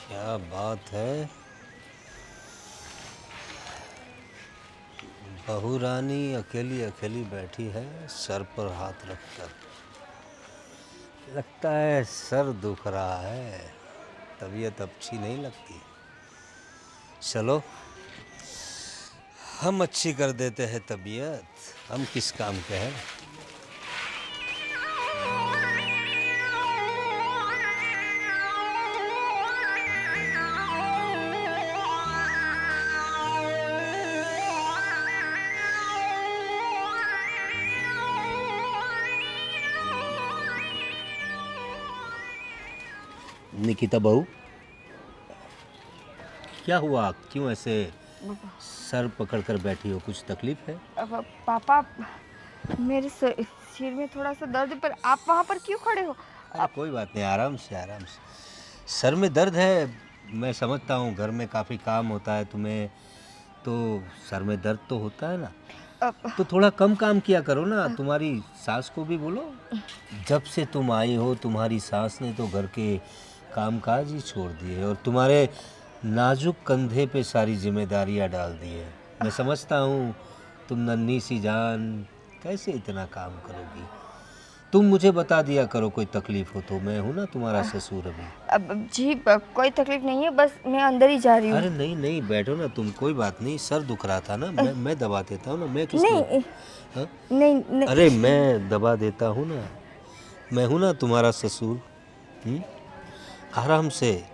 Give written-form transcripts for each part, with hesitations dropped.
क्या बात है। बहू रानी अकेली अकेली बैठी है, सर पर हाथ रखकर। लगता है सर दुख रहा है, तबीयत अच्छी नहीं लगती। चलो हम अच्छी कर देते हैं तबीयत, हम किस काम के हैं। निकिता बहू, क्या हुआ, क्यों ऐसे सर पकड़ कर बैठी हो, कुछ तकलीफ है? अब पापा, मेरे सिर में थोड़ा सा दर्द है, पर आप वहाँ पर क्यों खड़े हो? अरे कोई बात नहीं, आराम से आराम से। सर में दर्द है, मैं समझता हूँ, घर में काफ़ी काम होता है तुम्हें, तो सर में दर्द तो होता है ना। अब तो थोड़ा कम काम किया करो ना, तुम्हारी सास को भी बोलो। जब से तुम आई हो तुम्हारी सास ने तो घर के कामकाज ही छोड़ दिए और तुम्हारे नाजुक कंधे पे सारी जिम्मेदारियां डाल दी है। मैं समझता हूँ तुम नन्ही सी जान कैसे इतना काम करोगी। तुम मुझे बता दिया करो कोई तकलीफ हो तो, मैं हूं ना तुम्हारा ससुर अभी। अब जी, कोई तकलीफ नहीं है, बस मैं अंदर ही जा रही हूँ। अरे नहीं नहीं, बैठो ना तुम, कोई बात नहीं। सर दुख रहा था ना, मैं दबा देता हूँ ना, मैं किस लिए। नहीं हाँ? नहीं नहीं। अरे मैं दबा देता हूँ ना, मैं हूं ना तुम्हारा ससुर। हम्म? आराम से,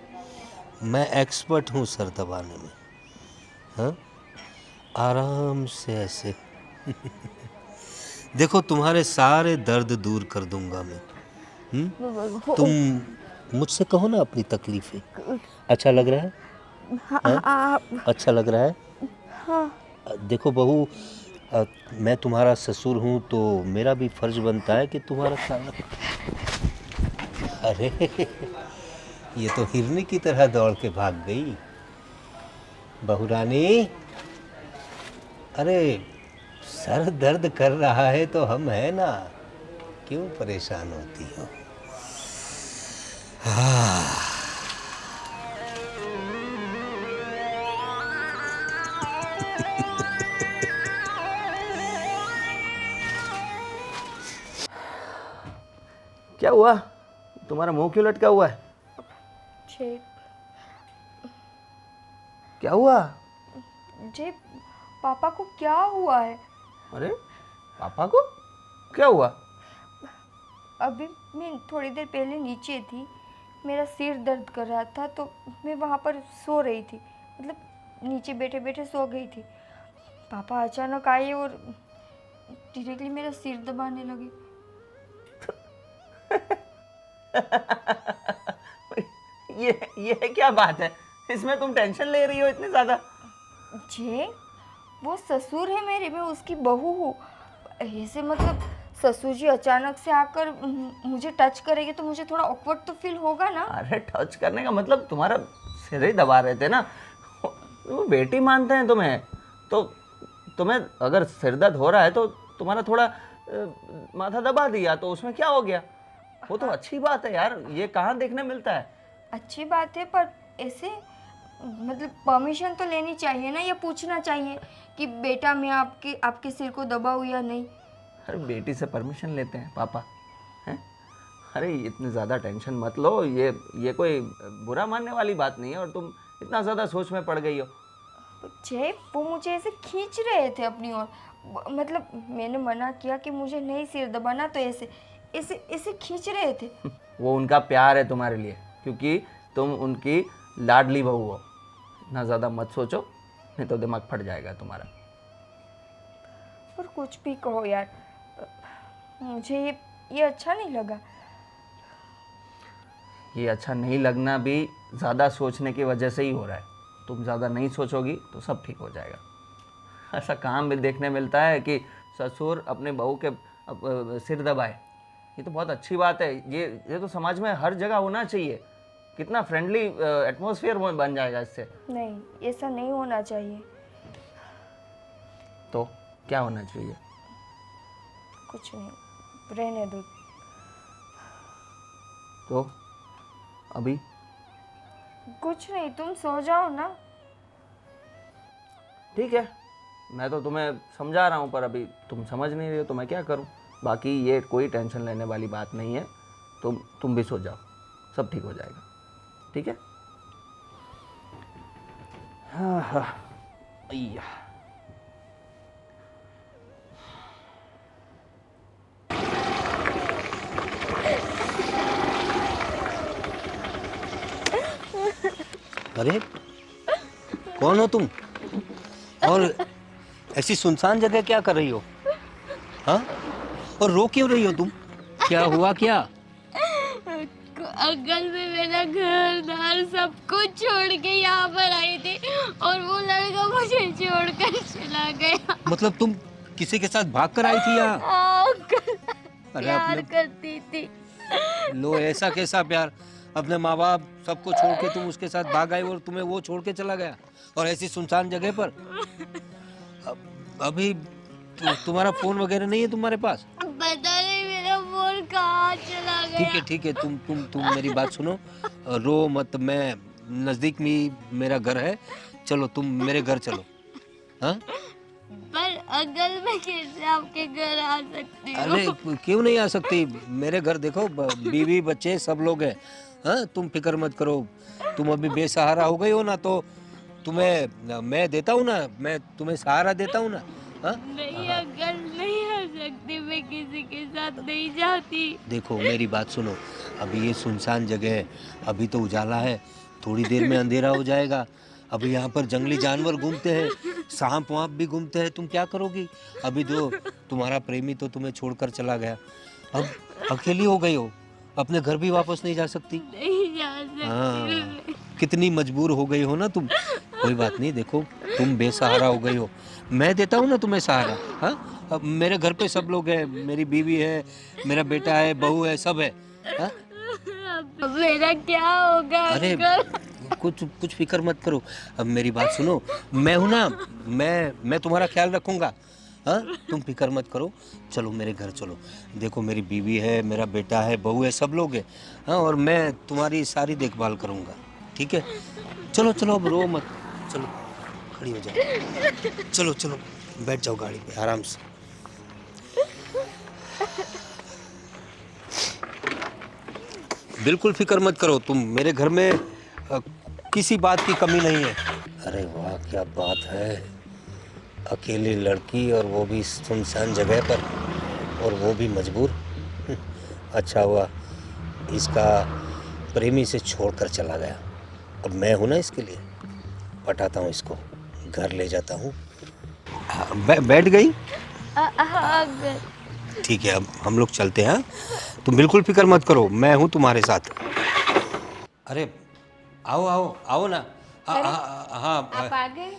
मैं एक्सपर्ट हूँ सर दबाने में। हाँ, आराम से ऐसे। देखो तुम्हारे सारे दर्द दूर कर दूंगा मैं। तुम मुझसे कहो ना अपनी तकलीफें। अच्छा लग रहा है? हाँ? अच्छा लग रहा है? हाँ। देखो बहू, मैं तुम्हारा ससुर हूँ तो मेरा भी फर्ज बनता है कि तुम्हारा ख्याल रखूं। अरे ये तो हिरनी की तरह दौड़ के भाग गई। बहू रानी, अरे सर दर्द कर रहा है तो हम है ना, क्यों परेशान होती हो। क्या हुआ? तुम्हारा मुंह क्यों लटका हुआ है? जी क्या हुआ? जी, पापा को क्या हुआ है? अरे पापा को क्या हुआ? अभी मैं थोड़ी देर पहले नीचे थी, मेरा सिर दर्द कर रहा था, तो मैं वहाँ पर सो रही थी, मतलब नीचे बैठे बैठे सो गई थी। पापा अचानक आए और डायरेक्टली मेरा सिर दबाने लगे। ये क्या बात है? इसमें तुम टेंशन ले रही हो इतनी ज्यादा? जी, वो ससुर है मेरे, मैं उसकी बहू हूँ। ऐसे मतलब ससुर जी अचानक से आकर मुझे टच करेंगे तो मुझे थोड़ा ऑकवर्ड तो फील होगा ना। अरे टच करने का मतलब तुम्हारा सिर ही दबा रहे थे ना। वो बेटी मानते हैं तुम्हें तो। तुम्हें अगर सिर दर्द हो रहा है तो तुम्हारा थोड़ा माथा दबा दिया तो उसमें क्या हो गया? वो तो हाँ, अच्छी बात है यार, ये कहाँ देखने मिलता है। अच्छी बात है, पर ऐसे मतलब परमिशन तो लेनी चाहिए ना, या पूछना चाहिए कि बेटा मैं आपके आपके सिर को दबाऊँ या नहीं। अरे बेटी से परमिशन लेते हैं पापा? हैं? अरे इतनी ज़्यादा टेंशन मत लो, ये कोई बुरा मानने वाली बात नहीं है और तुम इतना ज़्यादा सोच में पड़ गई हो। जय, वो मुझे ऐसे खींच रहे थे अपनी ओर, मतलब मैंने मना किया कि मुझे नहीं सिर दबाना, तो ऐसे ऐसे ऐसे खींच रहे थे। वो उनका प्यार है तुम्हारे लिए, क्योंकि तुम उनकी लाडली बहू हो। इतना ज़्यादा मत सोचो, नहीं तो दिमाग फट जाएगा तुम्हारा। पर कुछ भी कहो यार, मुझे ये अच्छा नहीं लगा। ये अच्छा नहीं लगना भी ज़्यादा सोचने की वजह से ही हो रहा है। तुम ज़्यादा नहीं सोचोगी तो सब ठीक हो जाएगा। ऐसा काम भी देखने मिलता है कि ससुर अपने बहू के सिर दबाए। ये तो बहुत अच्छी बात है। ये तो समाज में हर जगह होना चाहिए। कितना फ्रेंडली एटमॉस्फेयर बन जाएगा इससे। नहीं, ऐसा नहीं होना चाहिए। तो क्या होना चाहिए? कुछ नहीं, रहने दो। तो अभी कुछ नहीं, तुम सो जाओ ना। ठीक है, मैं तो तुम्हें समझा रहा हूँ पर अभी तुम समझ नहीं रहे हो तो मैं क्या करूँ। बाकी ये कोई टेंशन लेने वाली बात नहीं है, तुम भी सो जाओ, सब ठीक हो जाएगा। ठीक है। हाँ हाँ अय्या। अरे कौन हो तुम, और ऐसी सुनसान जगह क्या कर रही हो? हाँ, और रो क्यों रही हो तुम? क्या हुआ क्या? अंकल मैं मेरा घर दार सब कुछ छोड़ के यहाँ पर आई थी और वो लड़का मुझे छोड़कर चला गया। मतलब तुम किसी के साथ भाग कर आई थी यहाँ? अंकल अरे प्यार अपने करती थी। लो, ऐसा कैसा प्यार? अपने माँ बाप सबको छोड़ के तुम उसके साथ भाग आई और तुम्हें वो छोड़ के चला गया, और ऐसी सुनसान जगह पर। अभी तुम्हारा फोन वगैरह नहीं है तुम्हारे पास? पता नहीं मेरा फोन कहाँ चला गया। ठीक है, तुम मेरी बात सुनो, रो मत। मैं नजदीक में मेरा घर है, चलो तुम मेरे घर चलो। हाँ, पर अंकल मैं कैसे आपके घर आ सकती हूँ? अरे क्यों नहीं आ सकती? मेरे घर देखो, बीवी बच्चे सब लोग हैं। हाँ, तुम फिक्र मत करो। तुम अभी बेसहारा हो गई हो ना, तो तुम्हें मैं देता हूँ ना, मैं तुम्हें सहारा देता हूँ ना। हाँ, नहीं अंकल नहीं आ सकती, मैं किसी के साथ नहीं जाती। देखो मेरी बात सुनो, अभी ये सुनसान जगह है, अभी तो उजाला है, थोड़ी देर में अंधेरा हो जाएगा। अभी यहाँ पर जंगली जानवर घूमते हैं, सांप वाप भी घूमते हैं, तुम क्या करोगी? अभी जो तुम्हारा प्रेमी तो तुम्हें छोड़कर चला गया, अब अकेली हो गई हो, अपने घर भी वापस नहीं जा सकती। नहीं जा सकती हाँ, मैं। कितनी मजबूर हो गई हो ना तुम। कोई बात नहीं, देखो तुम बेसहारा हो गई हो, मैं देता हूँ ना तुम्हें सहारा। हाँ, अब मेरे घर पे सब लोग हैं, मेरी बीवी है, मेरा बेटा है, बहू है, सब है। हाँ? अब मेरा क्या होगा अरे अंकल? कुछ फिक्र मत करो। अब मेरी बात सुनो, मैं हूं ना, मैं तुम्हारा ख्याल रखूंगा। हाँ, तुम फिक्र मत करो, चलो मेरे घर चलो। देखो मेरी बीवी है, मेरा बेटा है, बहू है, सब लोग हैं। हाँ, और मैं तुम्हारी सारी देखभाल करूंगा। ठीक है, चलो चलो, अब रो मत, चलो खड़ी हो जाओ, चलो चलो बैठ जाओ गाड़ी पे आराम से। बिल्कुल फिक्र मत करो तुम, मेरे घर में किसी बात की कमी नहीं है। अरे वाह, क्या बात है, अकेली लड़की और वो भी सुनसान जगह पर, और वो भी मजबूर। अच्छा हुआ इसका प्रेमी से छोड़कर चला गया, अब मैं हूं ना इसके लिए। पटाता हूँ इसको, घर ले जाता हूँ। बैठ गई? हाँ अंकल। ठीक है, अब हम लोग चलते हैं। तुम बिल्कुल फिक्र मत करो, मैं हूँ तुम्हारे साथ। अरे आओ आओ आओ ना। हाँ, आप आ गए?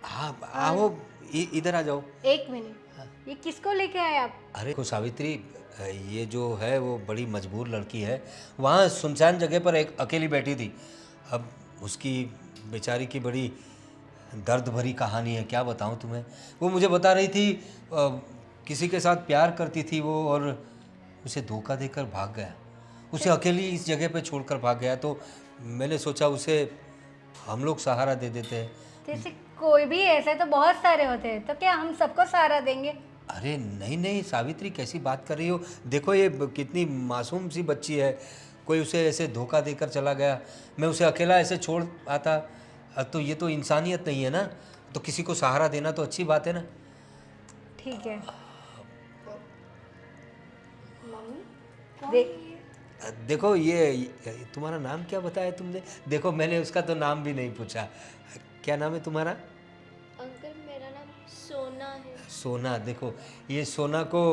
हाँ, आओ, इधर आ जाओ। एक मिनट, ये किसको लेके आए आप? अरे को सावित्री, ये जो है वो बड़ी मजबूर लड़की है, वहाँ सुनसान जगह पर एक अकेली बैठी थी। अब उसकी बेचारी की बड़ी दर्द भरी कहानी है, क्या बताऊँ तुम्हें। वो मुझे बता रही थी किसी के साथ प्यार करती थी वो, और उसे धोखा देकर भाग गया, उसे अकेली इस जगह पे छोड़कर भाग गया। तो मैंने सोचा उसे हम लोग सहारा दे देते हैं। जैसे कोई भी ऐसे तो बहुत सारे होते हैं, तो क्या हम सबको सहारा देंगे? अरे नहीं नहीं सावित्री, कैसी बात कर रही हो? देखो ये कितनी मासूम सी बच्ची है, कोई उसे ऐसे धोखा देकर चला गया, मैं उसे अकेला ऐसे छोड़ आता, तो ये तो इंसानियत नहीं है ना। तो किसी को सहारा देना तो अच्छी बात है ना। ठीक है। देखो ये तुम्हारा नाम क्या बताया तुमने? देखो मैंने उसका तो नाम भी नहीं पूछा, क्या नाम है तुम्हारा? अंकल मेरा नाम सोना है। सोना। देखो ये सोना को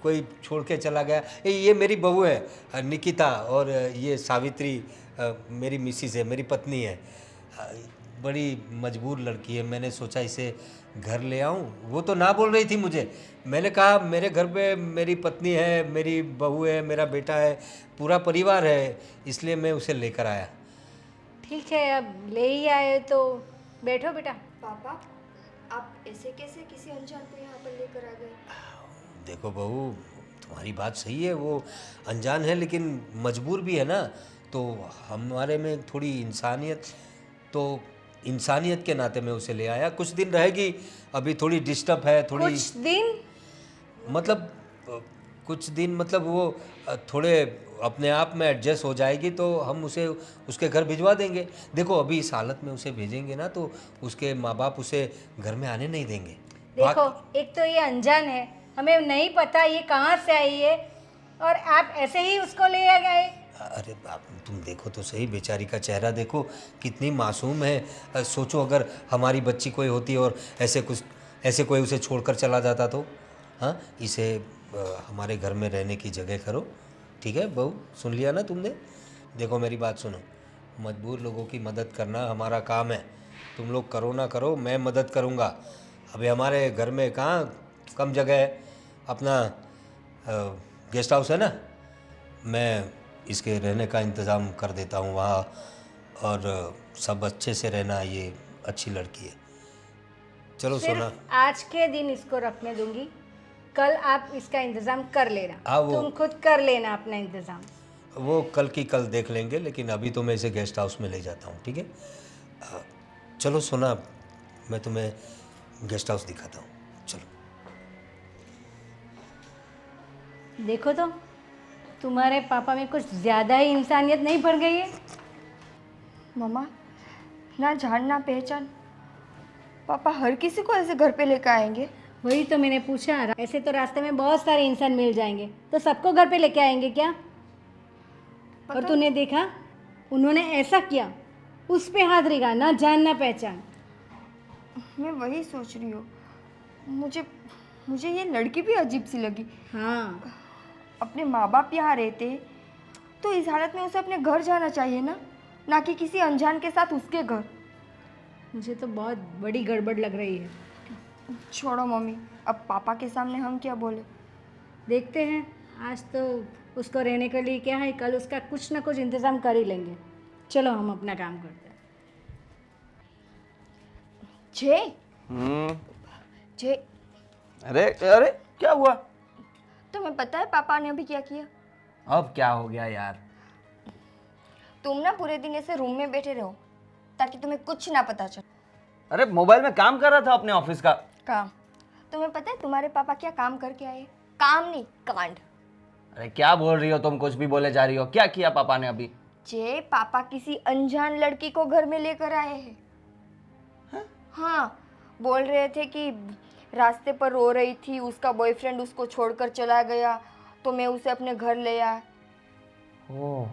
कोई छोड़ के चला गया। ये मेरी बहू है निकिता, और ये सावित्री मेरी मिसिस है, मेरी पत्नी है। बड़ी मजबूर लड़की है, मैंने सोचा इसे घर ले आऊं। वो तो ना बोल रही थी मुझे, मैंने कहा मेरे घर पे मेरी पत्नी है, मेरी बहू है, मेरा बेटा है, पूरा परिवार है, इसलिए मैं उसे लेकर आया। ठीक है, अब ले ही आए तो बैठो बेटा। पापा, आप ऐसे कैसे किसी अनजान को यहाँ पर लेकर आ गए? देखो बहू, तुम्हारी बात सही है, वो अनजान है लेकिन मजबूर भी है ना। तो हमारे में थोड़ी इंसानियत, तो इंसानियत के नाते मैं उसे ले आया। कुछ दिन रहेगी, अभी थोड़ी डिस्टर्ब है, थोड़ी कुछ दिन? मतलब कुछ दिन मतलब वो थोड़े अपने आप में एडजस्ट हो जाएगी तो हम उसे उसके घर भिजवा देंगे। देखो अभी इस हालत में उसे भेजेंगे ना तो उसके माँ बाप उसे घर में आने नहीं देंगे। देखो, एक तो ये अनजान है, हमें नहीं पता ये कहाँ से आई है, और आप ऐसे ही उसको ले आ गए। अरे बाप, तुम देखो तो सही, बेचारी का चेहरा देखो कितनी मासूम है। सोचो अगर हमारी बच्ची कोई होती और ऐसे कोई उसे छोड़कर चला जाता तो। हाँ, इसे हमारे घर में रहने की जगह करो, ठीक है बहू? सुन लिया ना तुमने? देखो मेरी बात सुनो, मजबूर लोगों की मदद करना हमारा काम है। तुम लोग करो ना करो, मैं मदद करूँगा। अभी हमारे घर में कहाँ कम जगह है, अपना गेस्ट हाउस है ना, मैं इसके रहने का इंतज़ाम कर देता हूँ वहाँ, और सब अच्छे से रहना। ये अच्छी लड़की है। चलो सोना। सिर्फ आज के दिन इसको रखने दूंगी, कल आप इसका इंतजाम कर लेना। तुम खुद कर लेना अपना इंतजाम। वो कल की कल देख लेंगे, लेकिन अभी तो मैं इसे गेस्ट हाउस में ले जाता हूँ, ठीक है? चलो सोना, मैं तुम्हें गेस्ट हाउस दिखाता हूँ, चलो। देखो तो, तुम्हारे पापा में कुछ ज़्यादा ही इंसानियत नहीं भर गई है? मम्मा, ना जान ना पहचान, पापा हर किसी को ऐसे घर पे लेकर आएंगे? वही तो मैंने पूछा, ऐसे तो रास्ते में बहुत सारे इंसान मिल जाएंगे, तो सबको घर पे लेके आएंगे क्या? और तूने देखा, उन्होंने ऐसा किया, उस पे हाथ रेगा, ना जान ना पहचान। मैं वही सोच रही हूँ, मुझे ये लड़की भी अजीब सी लगी। हाँ, अपने माँ बाप यहाँ रहते तो इस हालत में उसे अपने घर जाना चाहिए ना कि किसी अनजान के साथ उसके घर। मुझे तो बहुत बड़ी गड़बड़ लग रही है। छोड़ो मम्मी, अब पापा के सामने हम क्या बोले। देखते हैं, आज तो उसको रहने के लिए क्या है, कल उसका कुछ ना कुछ इंतज़ाम कर ही लेंगे। चलो हम अपना काम करते हैं। जय, जय, अरे अरे क्या हुआ? तुम्हें पता है पापा ने अभी क्या किया? अब क्या हो गया यार? तुम ना पूरे दिन ऐसे रूम में बैठे रहो ताकि तुम्हें कुछ ना पता चले। अरे मोबाइल में काम कर रहा था अपने ऑफिस का। काम? तुम्हें पता है तुम्हारे पापा क्या काम करके आए? काम नहीं, कांड। अरे क्या बोल रही हो तुम? कुछ भी बोले जा रही हो। क्या किया पापा ने अभी? जे पापा किसी अनजान लड़की को घर में लेकर आए हैं। हाँ, बोल रहे थे कि रास्ते पर रो रही थी, उसका बॉयफ्रेंड उसको छोड़कर चला गया, तो मैं उसे अपने घर ले आया। ओह,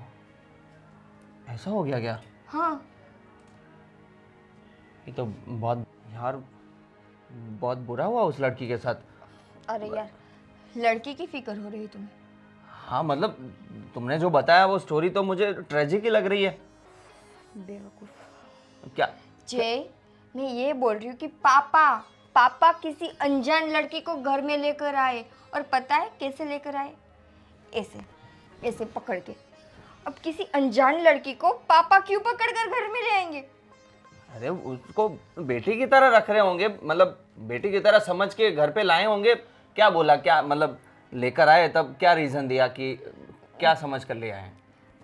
ऐसा हो गया क्या? हाँ। ये तो बहुत यार, बहुत बुरा हुआ उस लड़की के साथ। अरे यार, लड़की की फिक्र हो रही तुम्हें? हाँ मतलब तुमने जो बताया वो स्टोरी तो मुझे ट्रेजिक ही लग रही है। बेवकूफ। क्या? जय, मैं ये बोल रही हूँ कि पापा किसी अनजान लड़की को घर में लेकर आए, और पता है कैसे लेकर आए? ऐसे पकड़ के। अब किसी अनजान लड़की को पापा क्यों पकड़कर घर में ले आएंगे? अरे उसको बेटी की तरह रख रहे होंगे, मतलब बेटी की तरह समझ के घर पे लाए होंगे। क्या बोला, क्या मतलब लेकर आए तब क्या रीज़न दिया कि क्या समझ कर ले आए?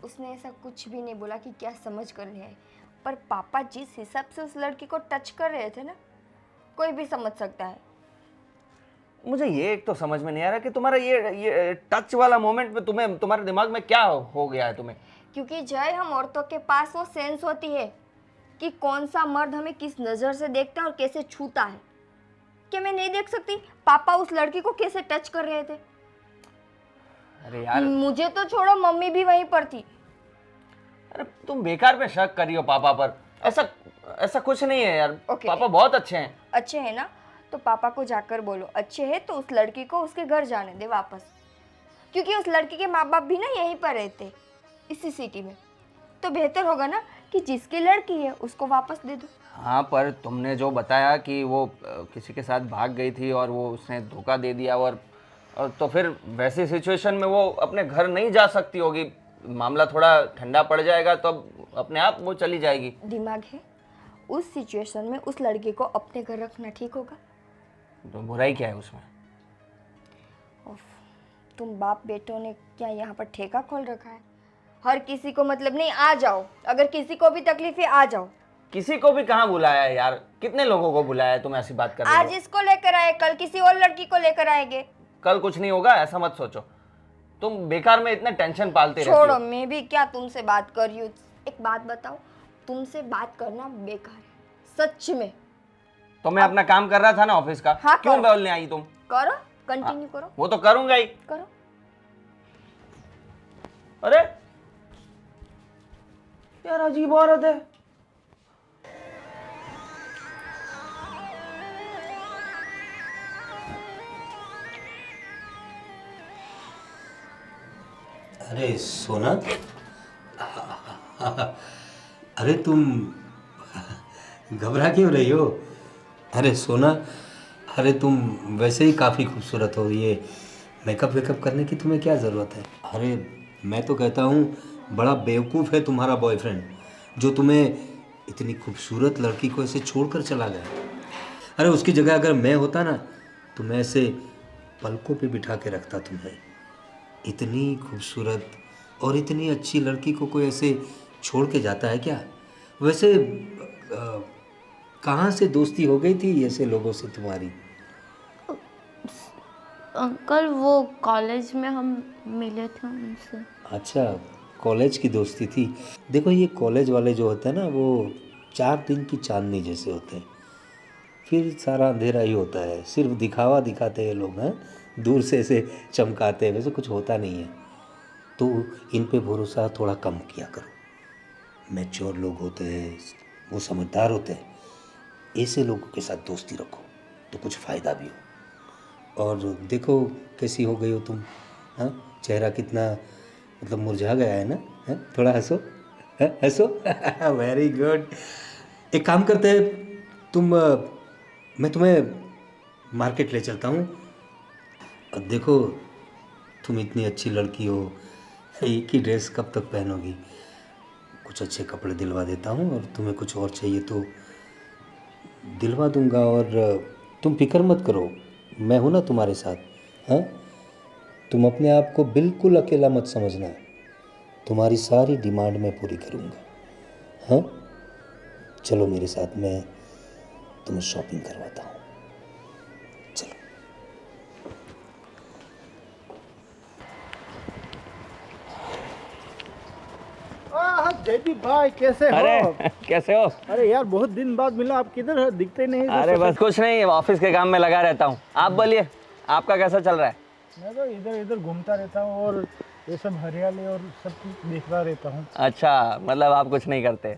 उसने ऐसा कुछ भी नहीं बोला कि क्या समझ कर ले आए, पर पापा जिस हिसाब से उस लड़की को टच कर रहे थे ना, कोई भी समझ सकता है। मुझे ये एक तो समझ में नहीं आ रहा कि तुम्हारा ये टच वाला मोमेंट में तुम्हारे दिमाग में क्या हो गया है तुम्हें? क्योंकि जय, हम औरतों के पास वो सेंस होती है कि कौन सा मर्द हमें किस नज़र से देखता है और कैसे छूता है। क्या मैं नहीं देख सकती पापा उस लड़की को कैसे टच कर रहे थे? अरे यार, मुझे तो छोड़ो, मम्मी भी वहीं पर थी। अरे तुम बेकार में शक कर रही हो पापा पर। ऐसा कुछ नहीं है यार। Okay. पापा बहुत अच्छे हैं। अच्छे हैं ना, तो पापा को जाकर बोलो अच्छे हैं तो उस लड़की को उसके घर जाने दे वापस, क्योंकि उस लड़की के माँ बाप भी ना यहीं पर रहते, इसी सिटी में। तो बेहतर होगा ना कि जिसकी लड़की है उसको वापस दे दो। हाँ, पर तुमने जो बताया कि वो किसी के साथ भाग गई थी और वो उसने धोखा दे दिया, और तो फिर वैसी सिचुएशन में वो अपने घर नहीं जा सकती होगी। मामला थोड़ा ठंडा पड़ जाएगा तो अपने आप वो चली जाएगी। दिमाग है? उस सिचुएशन में उस लड़की को अपने घर रखना ठीक होगा? तो बुराई क्या है उसमें? उफ, तुम बाप बेटों ने क्या यहाँ पर ठेका खोल रखा है? हर किसी को मतलब नहीं, आ जाओ, अगर किसी को भी तकलीफ है आ जाओ। किसी को भी कहाँ बुलाया है यार, कितने लोगों को बुलाया है, तुम ऐसी बात कर रही आज हो। इसको लेकर आए, कल किसी और लड़की को लेकर आएंगे। कल कुछ नहीं होगा ऐसा मत सोचो, तुम बेकार में इतना टेंशन पालते रहती छोड़ो, हो। मैं भी क्या तुमसे बात कर रही हूँ। एक बात बताओ, तुमसे बात करना बेकार है सच में। तो मैं अपना काम कर रहा था ना ऑफिस का, हाँ, क्यों करो। बोलने आई तुम? करो, कंटिन्यू करो, वो तो करूंगा ही। करो। अरे यार अजीब औरत है। अरे सोना, अरे तुम घबरा क्यों रही हो? अरे सोना, अरे तुम वैसे ही काफ़ी खूबसूरत हो, ये मेकअप वेकअप करने की तुम्हें क्या ज़रूरत है? अरे मैं तो कहता हूँ बड़ा बेवकूफ़ है तुम्हारा बॉयफ्रेंड, जो तुम्हें इतनी खूबसूरत लड़की को ऐसे छोड़कर चला गया। अरे उसकी जगह अगर मैं होता ना तो मैं ऐसे पलकों पे बिठा के रखता तुम्हें। इतनी खूबसूरत और इतनी अच्छी लड़की को कोई ऐसे छोड़ के जाता है क्या? वैसे कहाँ से दोस्ती हो गई थी ऐसे लोगों से तुम्हारी? अंकल वो कॉलेज में हम मिले थे उनसे। अच्छा, कॉलेज की दोस्ती थी। देखो ये कॉलेज वाले जो होते हैं ना वो 4 दिन की चांदनी जैसे होते हैं, फिर सारा अंधेरा ही होता है। सिर्फ दिखावा दिखाते हैं लोग, हैं दूर से ऐसे चमकाते हैं, वैसे कुछ होता नहीं है। तो इन पे भरोसा थोड़ा कम किया करो। मैच्योर लोग होते हैं, वो समझदार होते हैं, ऐसे लोगों के साथ दोस्ती रखो तो कुछ फ़ायदा भी हो। और देखो कैसी हो गई हो तुम, हाँ चेहरा कितना मतलब मुरझा गया है ना, है? थोड़ा हंसो, हंसो। Very good. एक काम करते हैं, मैं तुम्हें मार्केट ले चलता हूँ। अब देखो तुम इतनी अच्छी लड़की हो, एक ही ड्रेस कब तक पहनोगी? कुछ अच्छे कपड़े दिलवा देता हूँ, और तुम्हें कुछ और चाहिए तो दिलवा दूंगा। और तुम फिक्र मत करो, मैं हूँ ना तुम्हारे साथ। हाँ, तुम अपने आप को बिल्कुल अकेला मत समझना, तुम्हारी सारी डिमांड मैं पूरी करूँगा। हाँ चलो मेरे साथ, मैं तुम्हें शॉपिंग करवाता हूँ। चलो। जयदीप भाई कैसे हो? अरे कैसे हो? अरे यार बहुत दिन बाद मिला, आप किधर है? दिखते नहीं। अरे बस कुछ नहीं, ऑफिस के काम में लगा रहता हूँ। आप बोलिए, आपका कैसा चल रहा है? मैं तो इधर इधर घूमता रहता हूँ और ये सब हरियाली और सब कुछ देखता रहता हूँ। अच्छा, मतलब आप कुछ नहीं करते?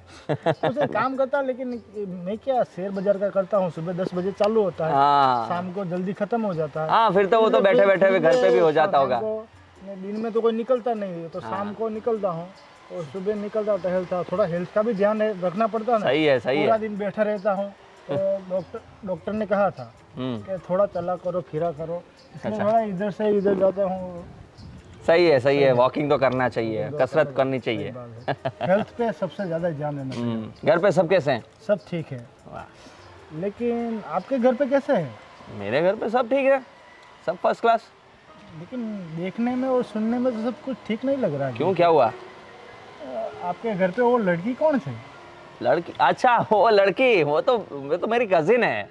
उसे काम करता, लेकिन मैं क्या शेयर बाजार का करता हूँ। सुबह 10 बजे चालू होता है, हाँ शाम को जल्दी खत्म हो जाता है। हाँ, फिर तो वो तो बैठे बैठे भी घर पे भी हो जाता होगा। दिन में तो कोई निकलता नहीं है, तो शाम को निकलता हूँ और सुबह निकलता टहलता। थोड़ा हेल्थ का भी ध्यान रखना पड़ता है ना। सही है, सही पूरा है। दिन बैठा रहता हूँ, तो डॉक्टर ने कहा था कि थोड़ा चला करो, फिरा करो। इसलिए थोड़ा इधर से इधर जाता हूँ। सही है, सही है। वॉकिंग तो करना चाहिए, कसरत करनी चाहिए। हेल्थ पे सबसे ज़्यादा ध्यान देना चाहिए। घर पे सब कैसे हैं? सब ठीक है। लेकिन आपके घर पे कैसे है? मेरे घर पे सब ठीक है, सब फर्स्ट क्लास। लेकिन देखने में और सुनने में तो सब कुछ ठीक नहीं लग रहा है। क्यों, क्या हुआ? आपके घर पे वो लड़की कौन थी? लड़की? अच्छा वो लड़की, वो तो मेरी कजिन है।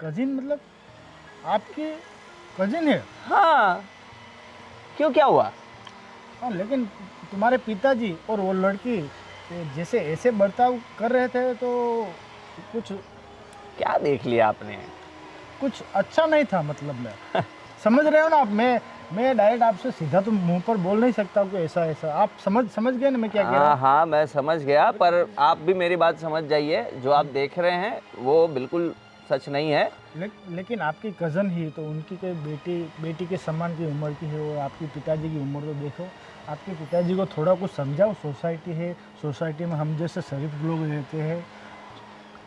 कजिन मतलब आपकी कजिन है? हाँ, क्यों, क्या हुआ? हाँ, लेकिन तुम्हारे पिताजी और वो लड़की जैसे ऐसे बर्ताव कर रहे थे तो कुछ क्या देख लिया आपने? कुछ अच्छा नहीं था, मतलब मैं समझ रहे हो ना आप। मैं डायरेक्ट आपसे सीधा तो मुंह पर बोल नहीं सकता हूँ कि ऐसा ऐसा। आप समझ गए ना मैं क्या कह रहा हूँ? हाँ, मैं समझ गया, पर आप भी मेरी बात समझ जाइए। जो आप देख रहे हैं वो बिल्कुल सच नहीं है। लेकिन आपकी कज़न ही तो, उनकी कोई बेटी के समान की उम्र की है, और आपके पिताजी की उम्र तो देखो। आपके पिताजी को थोड़ा कुछ समझाओ। सोसाइटी है, सोसाइटी में हम जैसे शरीफ लोग रहते हैं,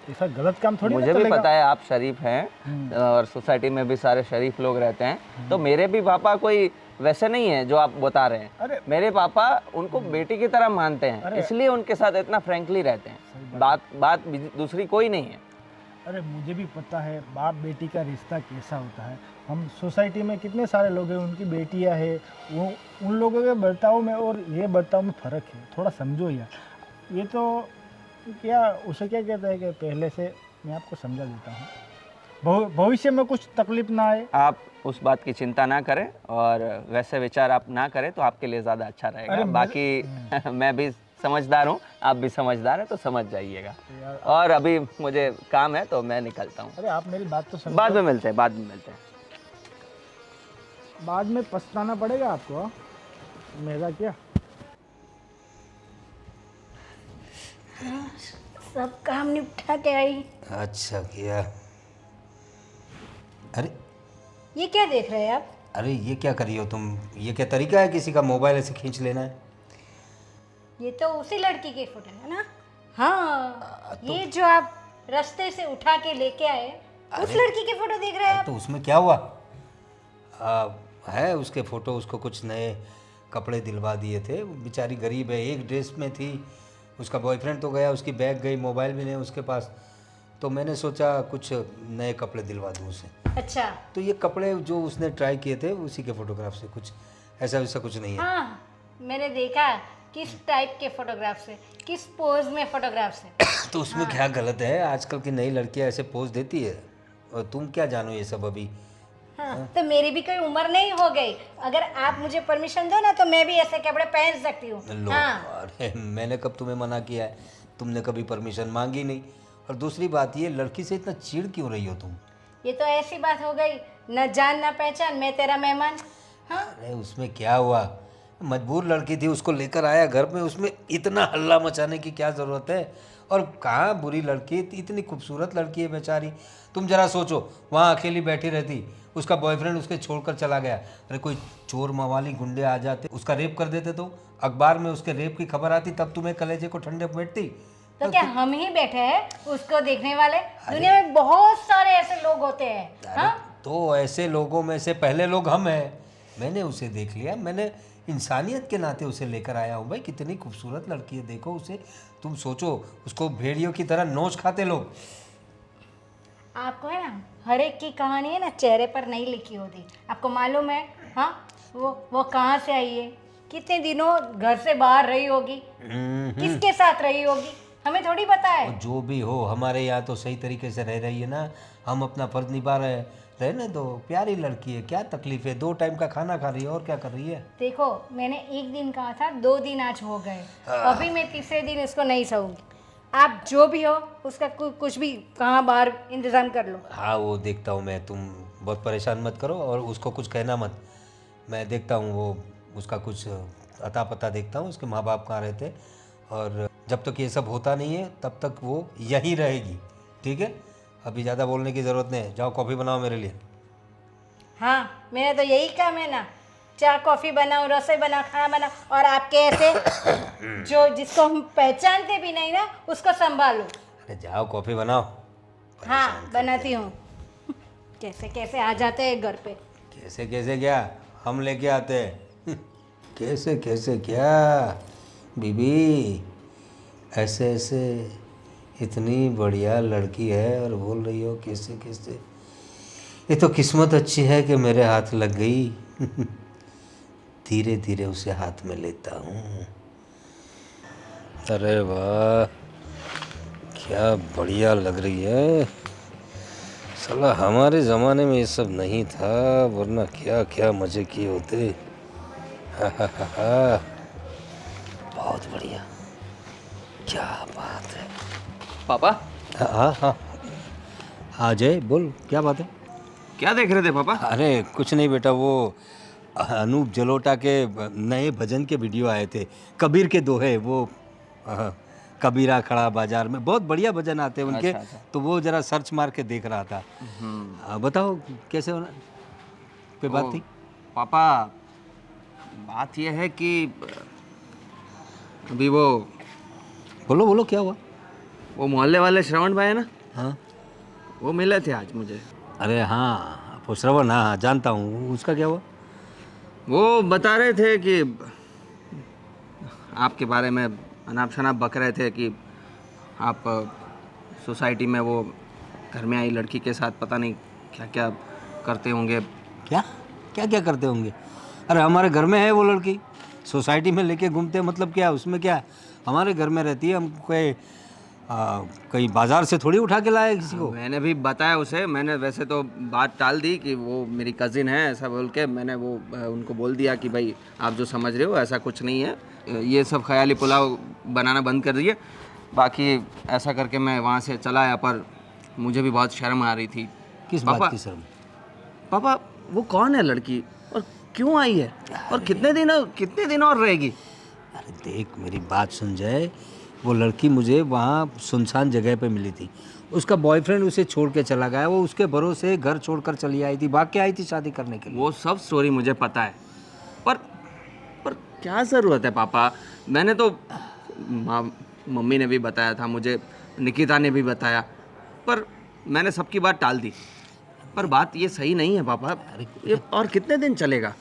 ऐसा गलत काम थोड़ी ना मुझे भी चलेगा। पता है आप शरीफ हैं, और सोसाइटी में भी सारे शरीफ लोग रहते हैं। तो मेरे भी पापा कोई वैसे नहीं है जो आप बता रहे हैं। अरे मेरे पापा उनको बेटी की तरह मानते हैं, इसलिए उनके साथ इतना फ्रैंकली रहते हैं। बात दूसरी कोई नहीं है। अरे मुझे भी पता है बाप बेटी का रिश्ता कैसा होता है। हम सोसाइटी में कितने सारे लोग हैं, उनकी बेटियां हैं, वो उन लोगों के बर्ताव में और ये बर्ताव में फ़र्क है, थोड़ा समझो यार। ये तो क्या उसे क्या कहते हैं कि पहले से मैं आपको समझा देता हूँ, भविष्य में कुछ तकलीफ ना आए। आप उस बात की चिंता ना करें और वैसे विचार आप ना करें तो आपके लिए ज़्यादा अच्छा रहेगा। अरे बाकी मैं भी समझदार हूँ, आप भी समझदार हैं, तो समझ जाइएगा। और अभी मुझे काम है तो मैं निकलता हूँ। अरे आप मेरी बात तो समझो। बाद में मिलते हैं, बाद में मिलते हैं। बाद में पछताना पड़ेगा आपको, हाँ? मेरा क्या। सब काम निपटा के आई। अच्छा किया। अरे ये क्या देख रहे हैं आप? अरे ये क्या करी हो तुम? ये क्या तरीका है किसी का मोबाइल ऐसे खींच लेना है? ये तो उसी लड़की की फोटो है ना? हाँ, ये जो आप रास्ते से उठा के लेके आए, उस लड़की की फोटो देख रहे हैं आप? तो उसमें क्या हुआ? है उसके फ़ोटो, उसको कुछ नए कपड़े दिलवा दिए थे, वो बेचारी गरीब है, एक ड्रेस में थी। उसका बॉयफ्रेंड तो गया, उसकी बैग गई, मोबाइल भी नहीं उसके पास, तो मैंने सोचा कुछ नए कपड़े दिलवा दूँ उसे। अच्छा। तो ये कपड़े जो उसने ट्राई किए थे उसी के फ़ोटोग्राफ से, कुछ ऐसा वैसा कुछ नहीं है। हाँ, मैंने देखा किस टाइप के फोटोग्राफ से, किस पोज में फोटोग्राफ से। तो उसमें क्या गलत है? आजकल की नई लड़कियां ऐसे पोज देती है, और तुम क्या जानो ये सब अभी। हाँ, तो मेरी भी कोई उम्र नहीं हो गई। अगर आप मुझे परमिशन दो ना तो मैं भी ऐसे कपड़े पहन सकती हूँ। लो, हाँ। अरे मैंने कब तुम्हें मना किया है? तुमने कभी परमिशन मांगी नहीं। और दूसरी बात, ये लड़की से इतना चिढ़ क्यों रही हो तुम? ये तो ऐसी बात हो गई, न जान न पहचान, मैं तेरा मेहमान। हाँ, अरे उसमें क्या हुआ? मजबूर लड़की थी, उसको लेकर आया घर में, उसमें इतना हल्ला मचाने की क्या ज़रूरत है? और कहाँ बुरी लड़की, इतनी खूबसूरत लड़की है बेचारी। तुम जरा सोचो, वहाँ अकेली बैठी रहती, उसका बॉयफ्रेंड उसके छोड़कर चला गया, अरे कोई चोर मवाली गुंडे आ जाते, उसका रेप कर देते, तो अखबार में उसके रेप की खबर आती, तब तुम्हें कलेजे को ठंडे बैठती। तो क्या हम ही बैठे हैं उसको देखने वाले? दुनिया में बहुत सारे ऐसे लोग होते हैं। हाँ? तो ऐसे लोगों में से पहले लोग हम हैं। मैंने उसे देख लिया, मैंने इंसानियत के नाते उसे लेकर आया हूँ। भाई कितनी खूबसूरत लड़की है, देखो उसे। तुम सोचो, उसको भेड़ियों की तरह नोच खाते लोग। आपको है ना, हर एक की कहानी है ना चेहरे पर नहीं लिखी होती। आपको मालूम है? हाँ, वो कहाँ से आई है, कितने दिनों घर से बाहर रही होगी, किसके साथ रही होगी, हमें थोड़ी पता है। और जो भी हो, हमारे यहाँ तो सही तरीके से रह रही है ना, हम अपना फर्ज निभा रहे हैं। रहने दो, प्यारी लड़की है, क्या तकलीफ है? 2 टाइम का खाना खा रही है, और क्या कर रही है? देखो, मैंने 1 दिन कहा था, 2 दिन आज हो गए, अभी मैं तीसरे दिन इसको नहीं सहूंगी। आप जो भी हो उसका कुछ भी कहाँ बाहर इंतजाम कर लो। हाँ वो देखता हूँ मैं, तुम बहुत परेशान मत करो, और उसको कुछ कहना मत। मैं देखता हूँ वो उसका कुछ अता पता देखता हूँ, उसके माँ बाप कहाँ रहते, और जब तक ये सब होता नहीं है तब तक वो यहीं रहेगी। ठीक है, अभी ज़्यादा बोलने की ज़रूरत नहीं है। जाओ कॉफ़ी बनाओ मेरे लिए। हाँ, मेरा तो यही काम है ना, चाय कॉफ़ी बनाओ, रसोई बनाओ, खाना बनाओ, और आपके ऐसे जो जिसको हम पहचानते भी नहीं ना उसको संभालो। अरे जाओ कॉफ़ी बनाओ। हाँ, बनाती हूँ। कैसे कैसे आ जाते हैं घर पे। कैसे कैसे क्या, हम लेके आते हैं। कैसे कैसे क्या बीबी, ऐसे ऐसे इतनी बढ़िया लड़की है और बोल रही हो कैसे कैसे? ये तो किस्मत अच्छी है कि मेरे हाथ लग गई। धीरे धीरे उसे हाथ में लेता हूँ। अरे वाह, क्या बढ़िया लग रही है। साला हमारे ज़माने में ये सब नहीं था, वरना क्या क्या मज़े किए होते। हा हा हा हा, बहुत बढ़िया, क्या बात है। पापा, हाँ हाँ हाँ जय, बोल क्या बात है? क्या देख रहे थे पापा? अरे कुछ नहीं बेटा, वो अनूप जलोटा के नए भजन के वीडियो आए थे, कबीर के दोहे, वो कबीरा खड़ा बाजार में, बहुत बढ़िया भजन आते हैं उनके। अच्छा। तो वो जरा सर्च मार के देख रहा था। बताओ कैसे होना, कोई बात थी? पापा, बात यह है कि अभी वो बोलो बोलो, क्या हुआ? वो मोहल्ले वाले श्रवण भाई है ना, हाँ, वो मिले थे आज मुझे। अरे हाँ वो श्रवण, हाँ जानता हूँ, उसका क्या हुआ? वो बता रहे थे कि आपके बारे में अनाप शनाप बक रहे थे कि आप सोसाइटी में वो घर में आई लड़की के साथ पता नहीं क्या क्या करते होंगे। क्या क्या क्या करते होंगे? अरे हमारे घर में है वो लड़की, सोसाइटी में लेके घूमते हैं, मतलब क्या उसमें क्या? हमारे घर में रहती है, हम कोई कहीं बाजार से थोड़ी उठा के लाए किसी को। मैंने भी बताया उसे, मैंने वैसे तो बात टाल दी कि वो मेरी कज़िन है ऐसा बोल के, मैंने वो उनको बोल दिया कि भाई आप जो समझ रहे हो ऐसा कुछ नहीं है, ये सब ख्याली पुलाव बनाना बंद कर दिए। बाकी ऐसा करके मैं वहाँ से चला आया, पर मुझे भी बहुत शर्म आ रही थी। किस पापा- बात की शर्म? पापा वो कौन है लड़की और क्यों आई है और कितने दिन और रहेगी? अरे देख, मेरी बात सुन जाए, वो लड़की मुझे वहाँ सुनसान जगह पे मिली थी, उसका बॉयफ्रेंड उसे छोड़ के चला गया, वो उसके भरोसे घर छोड़कर चली आई थी, भाग के आई थी शादी करने के लिए। वो सब स्टोरी मुझे पता है, पर क्या ज़रूरत है पापा? मैंने तो मम्मी ने भी बताया था मुझे, निकिता ने भी बताया, पर मैंने सबकी बात टाल दी। पर बात ये सही नहीं है पापा, ये और कितने दिन चलेगा?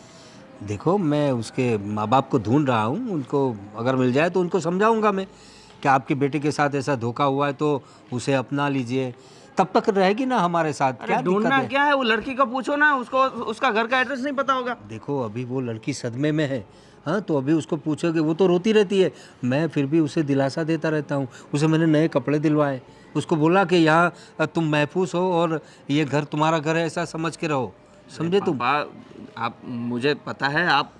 देखो, मैं उसके माँ बाप को ढूंढ रहा हूँ, उनको अगर मिल जाए तो उनको समझाऊंगा मैं कि आपके बेटे के साथ ऐसा धोखा हुआ है तो उसे अपना लीजिए, तब तक रहेगी ना हमारे साथ। अरे क्या दिक्कत ढूंढना है? क्या है? वो लड़की को पूछो ना, उसको उसका घर का एड्रेस नहीं पता होगा। देखो, अभी वो लड़की सदमे में है, हाँ, तो अभी उसको पूछोगे, वो तो रोती रहती है, मैं फिर भी उसे दिलासा देता रहता हूँ। उसे मैंने नए कपड़े दिलवाए, उसको बोला कि यहाँ तुम महफूज हो और ये घर तुम्हारा घर है, ऐसा समझ के रहो, समझे तुम? पापा आप, मुझे पता है आप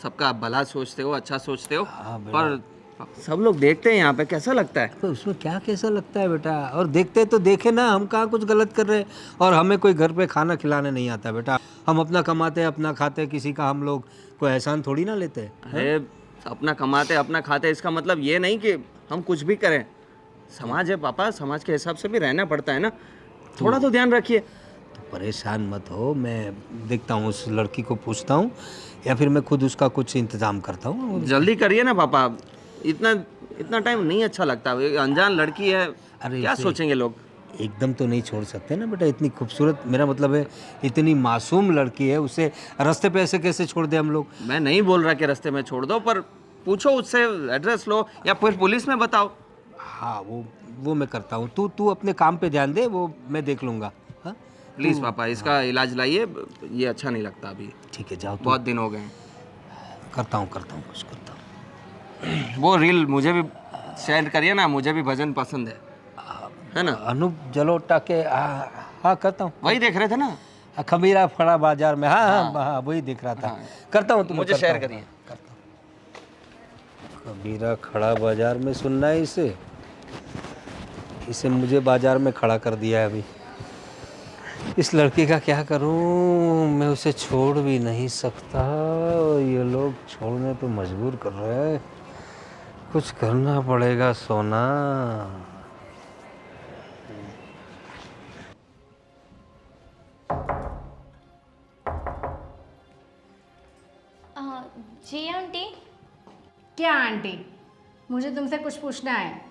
सबका भला सोचते हो, अच्छा सोचते हो, हाँ बेटा। पर सब लोग देखते हैं यहाँ पे, कैसा लगता है? तो उसमें क्या कैसा लगता है बेटा? और देखते तो देखे ना, हम कहाँ कुछ गलत कर रहे हैं, और हमें कोई घर पे खाना खिलाने नहीं आता बेटा, हम अपना कमाते हैं अपना खाते हैं, किसी का हम लोग कोई एहसान थोड़ी ना लेते हैं। अरे अपना कमाते अपना खाते, इसका मतलब ये नहीं कि हम कुछ भी करें। समाज है पापा, समाज के हिसाब से भी रहना पड़ता है ना, थोड़ा तो ध्यान रखिए। तो परेशान मत हो, मैं देखता हूँ उस लड़की को पूछता हूँ, या फिर मैं खुद उसका कुछ इंतजाम करता हूँ। जल्दी करिए ना पापा, इतना टाइम नहीं अच्छा लगता। ये अनजान लड़की है, अरे क्या उसे सोचेंगे लोग? एकदम तो नहीं छोड़ सकते ना बेटा, इतनी खूबसूरत, मेरा मतलब है इतनी मासूम लड़की है, उसे रास्ते पे ऐसे कैसे छोड़ दे हम लोग? मैं नहीं बोल रहा कि रास्ते में छोड़ दो, पर पूछो उससे, एड्रेस लो या फिर पुलिस में बताओ। हाँ, वो मैं करता हूँ, तू अपने काम पे ध्यान दे, वो मैं देख लूँगा। हाँ, प्लीज़ पापा इसका इलाज लाइए, ये अच्छा नहीं लगता अभी, ठीक है, जाओ, तू। बहुत दिन हो गए हैं। करता हूँ कुछ करता हूँ। वो रील मुझे भी शेयर करिए ना, मुझे भी भजन पसंद है ना? अनूप जलोटा के, हाँ करता हूँ। वही देख रहे थे ना? खमीरा फड़ा बाजार में, हाँ, वही देख रहा था। करता हूँ, तुम्हें मुझे शेयर करिए। खमीरा खड़ा बाजार में सुनना है इसे मुझे बाजार में खड़ा कर दिया है अभी। इस लड़की का क्या करूं, मैं उसे छोड़ भी नहीं सकता, और ये लोग छोड़ने पे मजबूर कर रहे हैं, कुछ करना पड़ेगा सोना। जी आंटी। क्या आंटी? मुझे तुमसे कुछ पूछना है।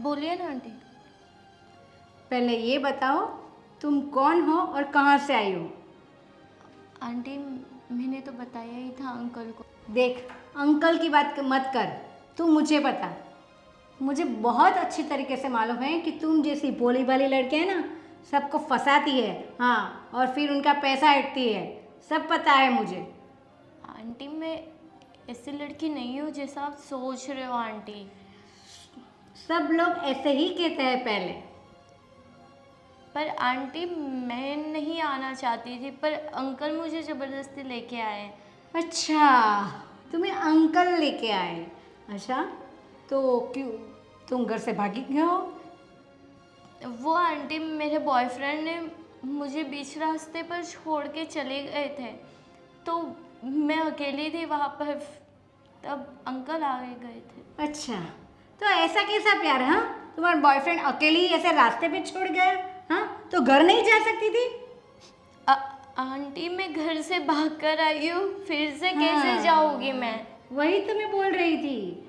बोलिए ना आंटी। पहले ये बताओ, तुम कौन हो और कहाँ से आई हो? आंटी मैंने तो बताया ही था अंकल को। देख, अंकल की बात मत कर, तू मुझे बता। मुझे बहुत अच्छी तरीके से मालूम है कि तुम जैसी भोली भाली लड़की है ना, सबको फंसाती है, हाँ, और फिर उनका पैसा हटती है, सब पता है मुझे। आंटी मैं ऐसी लड़की नहीं हूँ जैसा आप सोच रहे हो आंटी। सब लोग ऐसे ही कहते हैं पहले। पर आंटी मैं नहीं आना चाहती थी, पर अंकल मुझे ज़बरदस्ती लेके आए। अच्छा, तुम्हें अंकल लेके आए? अच्छा, तो क्यों तुम घर से भागी क्यों हो? वो आंटी मेरे बॉयफ्रेंड ने मुझे बीच रास्ते पर छोड़ के चले गए थे, तो मैं अकेली थी वहाँ पर, तब अंकल आ गए थे। अच्छा, तो ऐसा कैसा प्यार? हाँ, तुम्हारा बॉयफ्रेंड अकेली ऐसे रास्ते पे छोड़ गया? हाँ, तो घर नहीं जा सकती थी? आंटी मैं घर से भाग कर आई हूँ, फिर से हाँ। कैसे जाऊँगी मैं? वही तो मैं बोल रही थी,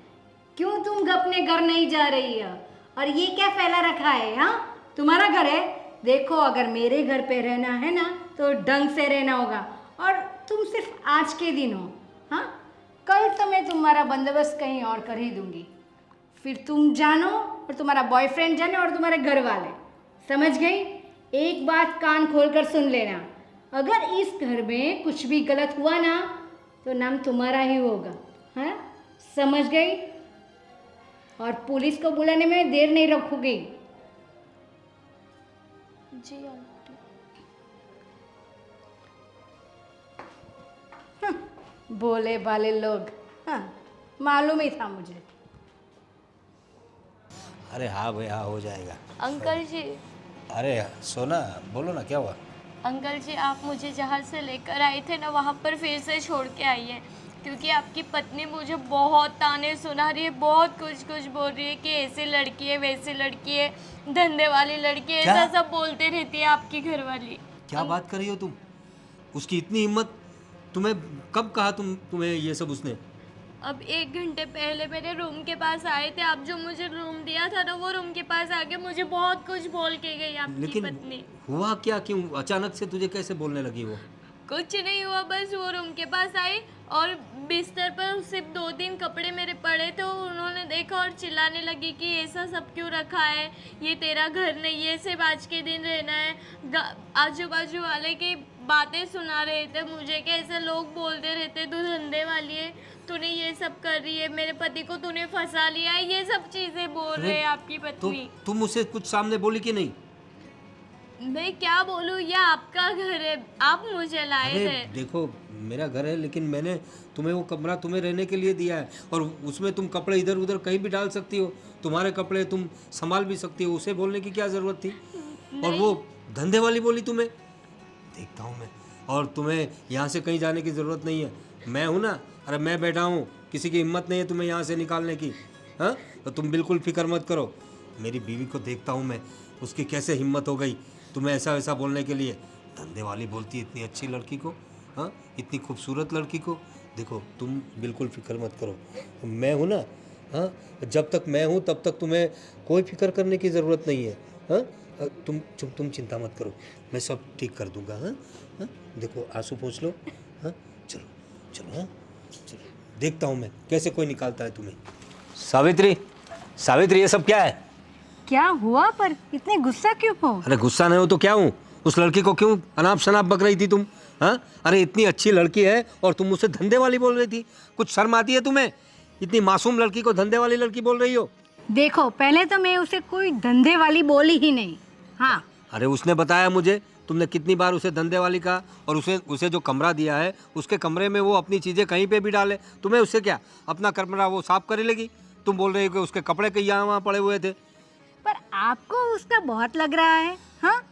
क्यों तुम अपने घर नहीं जा रही है? और ये क्या फैला रखा है? हाँ, तुम्हारा घर है, देखो अगर मेरे घर पे रहना है ना तो ढंग से रहना होगा, और तुम सिर्फ आज के दिन हो, हाँ, कल तो मैं तुम्हारा बंदोबस्त कहीं और कर ही दूंगी, फिर तुम जानो और तुम्हारा बॉयफ्रेंड जाने और तुम्हारे घर वाले, समझ गई? एक बात कान खोलकर सुन लेना, अगर इस घर में कुछ भी गलत हुआ ना तो नाम तुम्हारा ही होगा, हाँ? समझ गई? और पुलिस को बुलाने में देर नहीं रखोगी। जी आंटी। भोले भाले लोग, हाँ, मालूम ही था मुझे। अरे हाँ भाई हाँ, हो जाएगा। अंकल जी, अरे सोना, बोलो ना क्या हुआ? अंकल जी आप मुझे जहाँ से लेकर आए थे ना वहाँ पर फिर से छोड़ के आई है, क्योंकि आपकी पत्नी मुझे बहुत ताने सुना रही है, बहुत कुछ कुछ बोल रही है कि ऐसी लड़की है वैसी लड़की है, धंधे वाली लड़की है, क्या? ऐसा सब बोलते रहती है आपकी घरवाली। क्या बात कर रही हो तुम? उसकी इतनी हिम्मत? तुम्हें कब कहा तुम्हें ये सब उसने? अब 1 घंटे पहले मेरे रूम के पास आए थे, आप जो मुझे रूम दिया था ना वो रूम के पास आके मुझे बहुत कुछ बोल के गई आपकी लेकिन पत्नी। हुआ क्या? क्यों अचानक से तुझे कैसे बोलने लगी वो? कुछ नहीं हुआ, बस वो रूम के पास आई और बिस्तर पर सिर्फ 2-3 कपड़े मेरे पड़े थे, उन्होंने देखा और चिल्लाने लगी कि ऐसा सब क्यों रखा है, ये तेरा घर नहीं है, सिर्फ आज के दिन रहना है। आजू बाजू वाले की बातें सुना रहे थे मुझे कि ऐसे लोग बोलते रहते तू धंधे वाली है, तूने ये सब कर रही है, मेरे पति को तूने फंसा लिया है, ये सब चीज़ें बोल रहे हैं आपकी तो पत्नी। तुम उसे कुछ सामने बोली कि नहीं? मैं क्या बोलूँ, ये आपका घर है, आप मुझे लाए अरे थे। देखो, मेरा घर है लेकिन मैंने तुम्हें वो कमरा तुम्हें रहने के लिए दिया है, और उसमें तुम कपड़े इधर उधर कहीं भी डाल सकती हो, तुम्हारे कपड़े तुम संभाल भी सकती हो, उसे बोलने की क्या ज़रूरत थी? और वो धंधे वाली बोली तुम्हें? देखता हूँ मैं, और तुम्हें यहाँ से कहीं जाने की ज़रूरत नहीं है, मैं हूँ ना। अरे मैं बैठा हूँ, किसी की हिम्मत नहीं है तुम्हें यहाँ से निकालने की। हाँ, तो तुम बिल्कुल फिक्र मत करो। मेरी बीवी को देखता हूँ मैं, उसकी कैसे हिम्मत हो गई तुम्हें ऐसा वैसा बोलने के लिए। धंधे वाली बोलती है इतनी अच्छी लड़की को, हाँ, इतनी खूबसूरत लड़की को। देखो तुम बिल्कुल फिक्र मत करो, मैं हूँ ना। हाँ, जब तक मैं हूँ तब तक तुम्हें कोई फिक्र करने की ज़रूरत नहीं है। हाँ, तुम चिंता मत करो, मैं सब ठीक कर दूंगा। हाँ हाँ, देखो आंसू पोंछ लो। हाँ, चलो चलो, हाँ चलो, देखता हूँ मैं कैसे कोई निकालता है तुम्हें। सावित्री, सावित्री, ये सब क्या है? क्या हुआ? पर इतने गुस्सा क्यों हो? अरे गुस्सा नहीं हो तो क्या हूँ? उस लड़की को क्यों अनाप शनाप बक रही थी तुम? हाँ, अरे इतनी अच्छी लड़की है और तुम उसे धंधे वाली बोल रही थी। कुछ शर्म आती है तुम्हें? इतनी मासूम लड़की को धंधे वाली लड़की बोल रही हो? देखो, पहले तो मैं उसे कोई धंधे वाली बोली ही नहीं। हाँ, अरे उसने बताया मुझे, तुमने कितनी बार उसे धंधे वाली कहा, और उसे जो कमरा दिया है उसके कमरे में वो अपनी चीज़ें कहीं पे भी डाले, तुम्हें उससे क्या? अपना कमरा वो साफ कर लेगी। तुम बोल रहे हो कि उसके कपड़े कहीं यहाँ वहाँ पड़े हुए थे। पर आपको उसका बहुत लग रहा है, हाँ?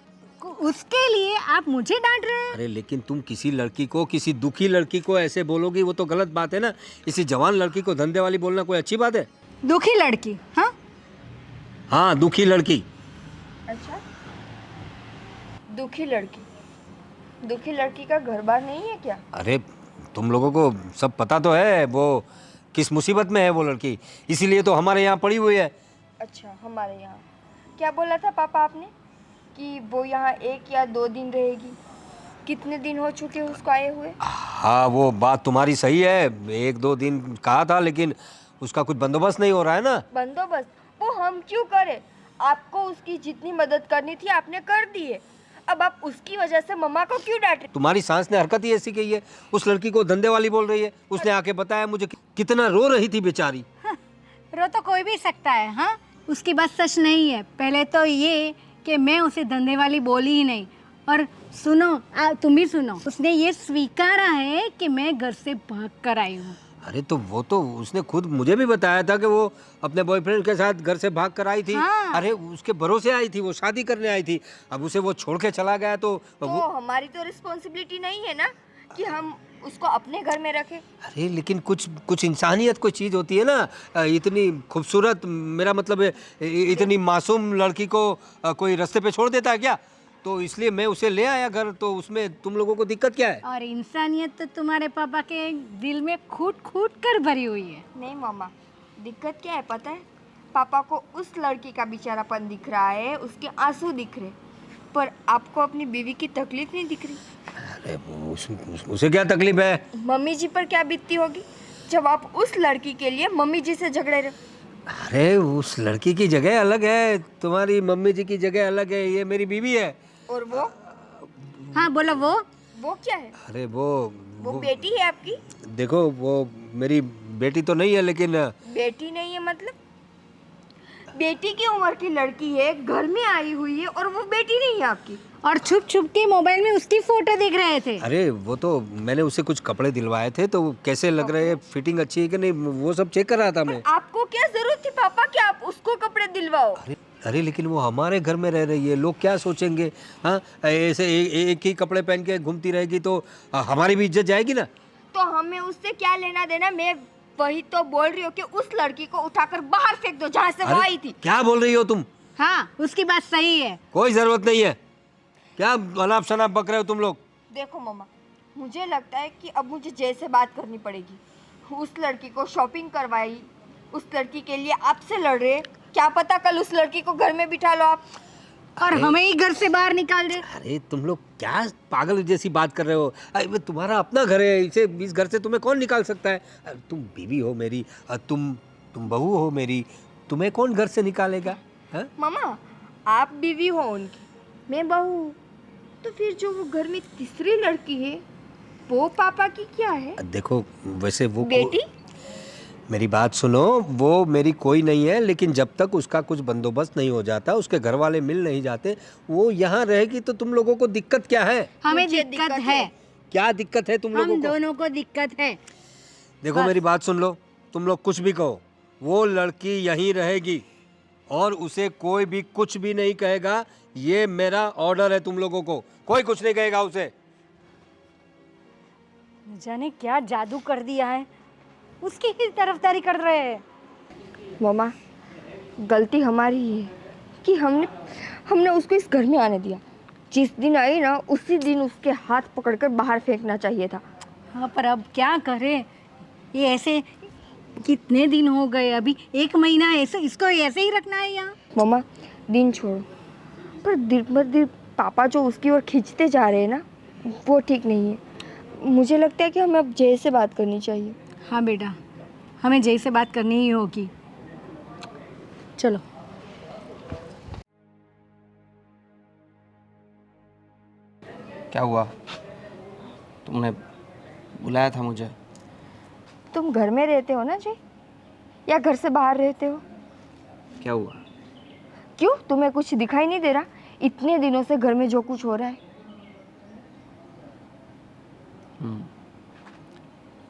उसके लिए आप मुझे डांट रहे हैं? अरे लेकिन तुम किसी लड़की को, किसी दुखी लड़की को ऐसे बोलोगी, वो तो गलत बात है ना। इसी जवान लड़की को धंधे वाली बोलना कोई अच्छी बात है? दुखी लड़की? हाँ हाँ, दुखी लड़की। अच्छा, दुखी लड़की? दुखी लड़की का घर बार नहीं है क्या? अरे तुम लोगों को सब पता तो है वो किस मुसीबत में है वो लड़की, इसीलिए तो हमारे यहाँ पड़ी हुई है। अच्छा, हमारे यहाँ क्या बोला था पापा आपने कि वो यहाँ 1 या 2 दिन रहेगी? कितने दिन हो चुके उसको आए हुए? हाँ, वो बात तुम्हारी सही है, 1-2 दिन कहा था, लेकिन उसका कुछ बंदोबस्त नहीं हो रहा है ना। बंदोबस्त वो हम क्यों करें? आपको उसकी जितनी मदद करनी थी आपने कर दी है, अब आप उसकी वजह से मम्मा को क्यों डांट रहे? तुम्हारी सास ने हरकत ही ऐसी की है, उस लड़की को धंधे वाली बोल रही है। उसने आके बताया मुझे कितना रो रही थी बेचारी। हाँ, रो तो कोई भी सकता है, हाँ? उसकी बात सच नहीं है। पहले तो ये कि मैं उसे धंधे वाली बोली ही नहीं, और सुनो, तुम भी सुनो, उसने ये स्वीकारा है कि मैं घर से भाग कर आई हूँ। अरे तो वो तो उसने खुद मुझे भी बताया था कि वो अपने बॉयफ्रेंड के साथ घर से भाग कर आई थी। हाँ। अरे उसके भरोसे आई थी, वो शादी करने आई थी, अब उसे वो छोड़ के चला गया तो हमारी तो रिस्पॉन्सिबिलिटी नहीं है ना कि हम उसको अपने घर में रखें? अरे लेकिन कुछ इंसानियत कोई चीज़ होती है ना। इतनी खूबसूरत, मेरा मतलब है इतनी मासूम लड़की को कोई रास्ते पे छोड़ देता है क्या? तो इसलिए मैं उसे ले आया घर, तो उसमें तुम लोगों को दिक्कत क्या है? और इंसानियत तो तुम्हारे पापा के दिल में खूट खूट कर भरी हुई है। नहीं मामा, दिक्कत क्या है पता है? पापा को उस लड़की का बेचारापन दिख रहा है, उसके आंसू दिख रहे, पर आपको अपनी बीवी की तकलीफ नहीं दिख रही। अरे उसे क्या तकलीफ है? मम्मी जी पर क्या बीतती होगी जब आप उस लड़की के लिए मम्मी जी से झगड़े रहे? अरे उस लड़की की जगह अलग है, तुम्हारी मम्मी जी की जगह अलग है, ये मेरी बीवी है। और वो हाँ बोलो वो क्या है? अरे वो बेटी है आपकी? देखो वो मेरी बेटी तो नहीं है, लेकिन बेटी नहीं है मतलब? बेटी की उम्र की लड़की है, घर में आई हुई है, और वो बेटी नहीं है आपकी? और छुप छुप के मोबाइल में उसकी फोटो देख रहे थे। अरे वो तो मैंने उसे कुछ कपड़े दिलवाए थे, तो कैसे लग रहे हैं, फिटिंग अच्छी है कि नहीं, वो सब चेक कर रहा था मैं। आपको क्या जरूरत थी पापा कि आप उसको कपड़े दिलवाओ? अरे लेकिन वो हमारे घर में रह रही है, लोग क्या सोचेंगे? हाँ, ऐसे एक ही कपड़े पहन के घूमती रहेगी तो हमारी भी इज्जत जाएगी ना। तो हमें उससे क्या लेना देना? मैं वही तो बोल रही हूँ कि उस लड़की को उठाकर बाहर फेंक दो जहाँ से वो आई थी। क्या बोल रही हो तुम? हाँ उसकी बात सही है। कोई जरूरत नहीं है। क्या अनाप शनाप बक रहे हो तुम लोग? देखो मम्मा, मुझे लगता है कि अब मुझे जय से बात करनी पड़ेगी। उस लड़की को शॉपिंग करवाई, उस लड़की के लिए आपसे लड़ रहे, क्या पता कल उस लड़की को घर में बिठा लो आप और हमें ही घर से बाहर निकाल दे। अरे तुम लोग क्या पागल जैसी बात कर रहे हो? अरे तुम्हारा अपना घर है, इस घर से तुम्हें कौन निकाल सकता है? तुम बीवी हो मेरी, तुम बहू हो मेरी, तुम्हें कौन घर से निकालेगा? हाँ? मामा, आप बीवी हो उनकी, मैं बहू हूँ, तो फिर जो वो घर में तीसरी लड़की है वो पापा की क्या है? देखो वैसे वो बेटी? मेरी बात सुनो, वो मेरी कोई नहीं है, लेकिन जब तक उसका कुछ बंदोबस्त नहीं हो जाता, उसके घर वाले मिल नहीं जाते, वो यहाँ रहेगी तो तुम लोगों को दिक्कत क्या है? हमें मुझे दिक्कत है। क्या दिक्कत है तुम लोगों हम को? दोनों को दिक्कत है। देखो मेरी बात सुन लो, तुम लोग कुछ भी कहो, वो लड़की यहीं रहेगी और उसे कोई भी कुछ भी नहीं कहेगा। ये मेरा ऑर्डर है तुम लोगों को, कोई कुछ नहीं कहेगा उसे। जाने क्या जादू कर दिया है, उसकी ही तरफदारी कर रहे हैं। मामा, गलती हमारी ही है कि हमने उसको इस घर में आने दिया। जिस दिन आई ना, उसी दिन उसके हाथ पकड़कर बाहर फेंकना चाहिए था। हाँ पर अब क्या करें, ये ऐसे कितने दिन हो गए, अभी 1 महीना ऐसे इसको ऐसे ही रखना है यहाँ। मामा, दिन छोड़ो, पर दिन बर दिन पापा जो उसकी ओर खींचते जा रहे हैं ना, वो ठीक नहीं है। मुझे लगता है कि हमें अब जय से बात करनी चाहिए। हाँ बेटा, हमें जय से बात करनी ही होगी। चलो। क्या हुआ? तुमने बुलाया था मुझे? तुम घर में रहते हो ना जय, या घर से बाहर रहते हो? क्या हुआ? क्यों, तुम्हें कुछ दिखाई नहीं दे रहा? इतने दिनों से घर में जो कुछ हो रहा है।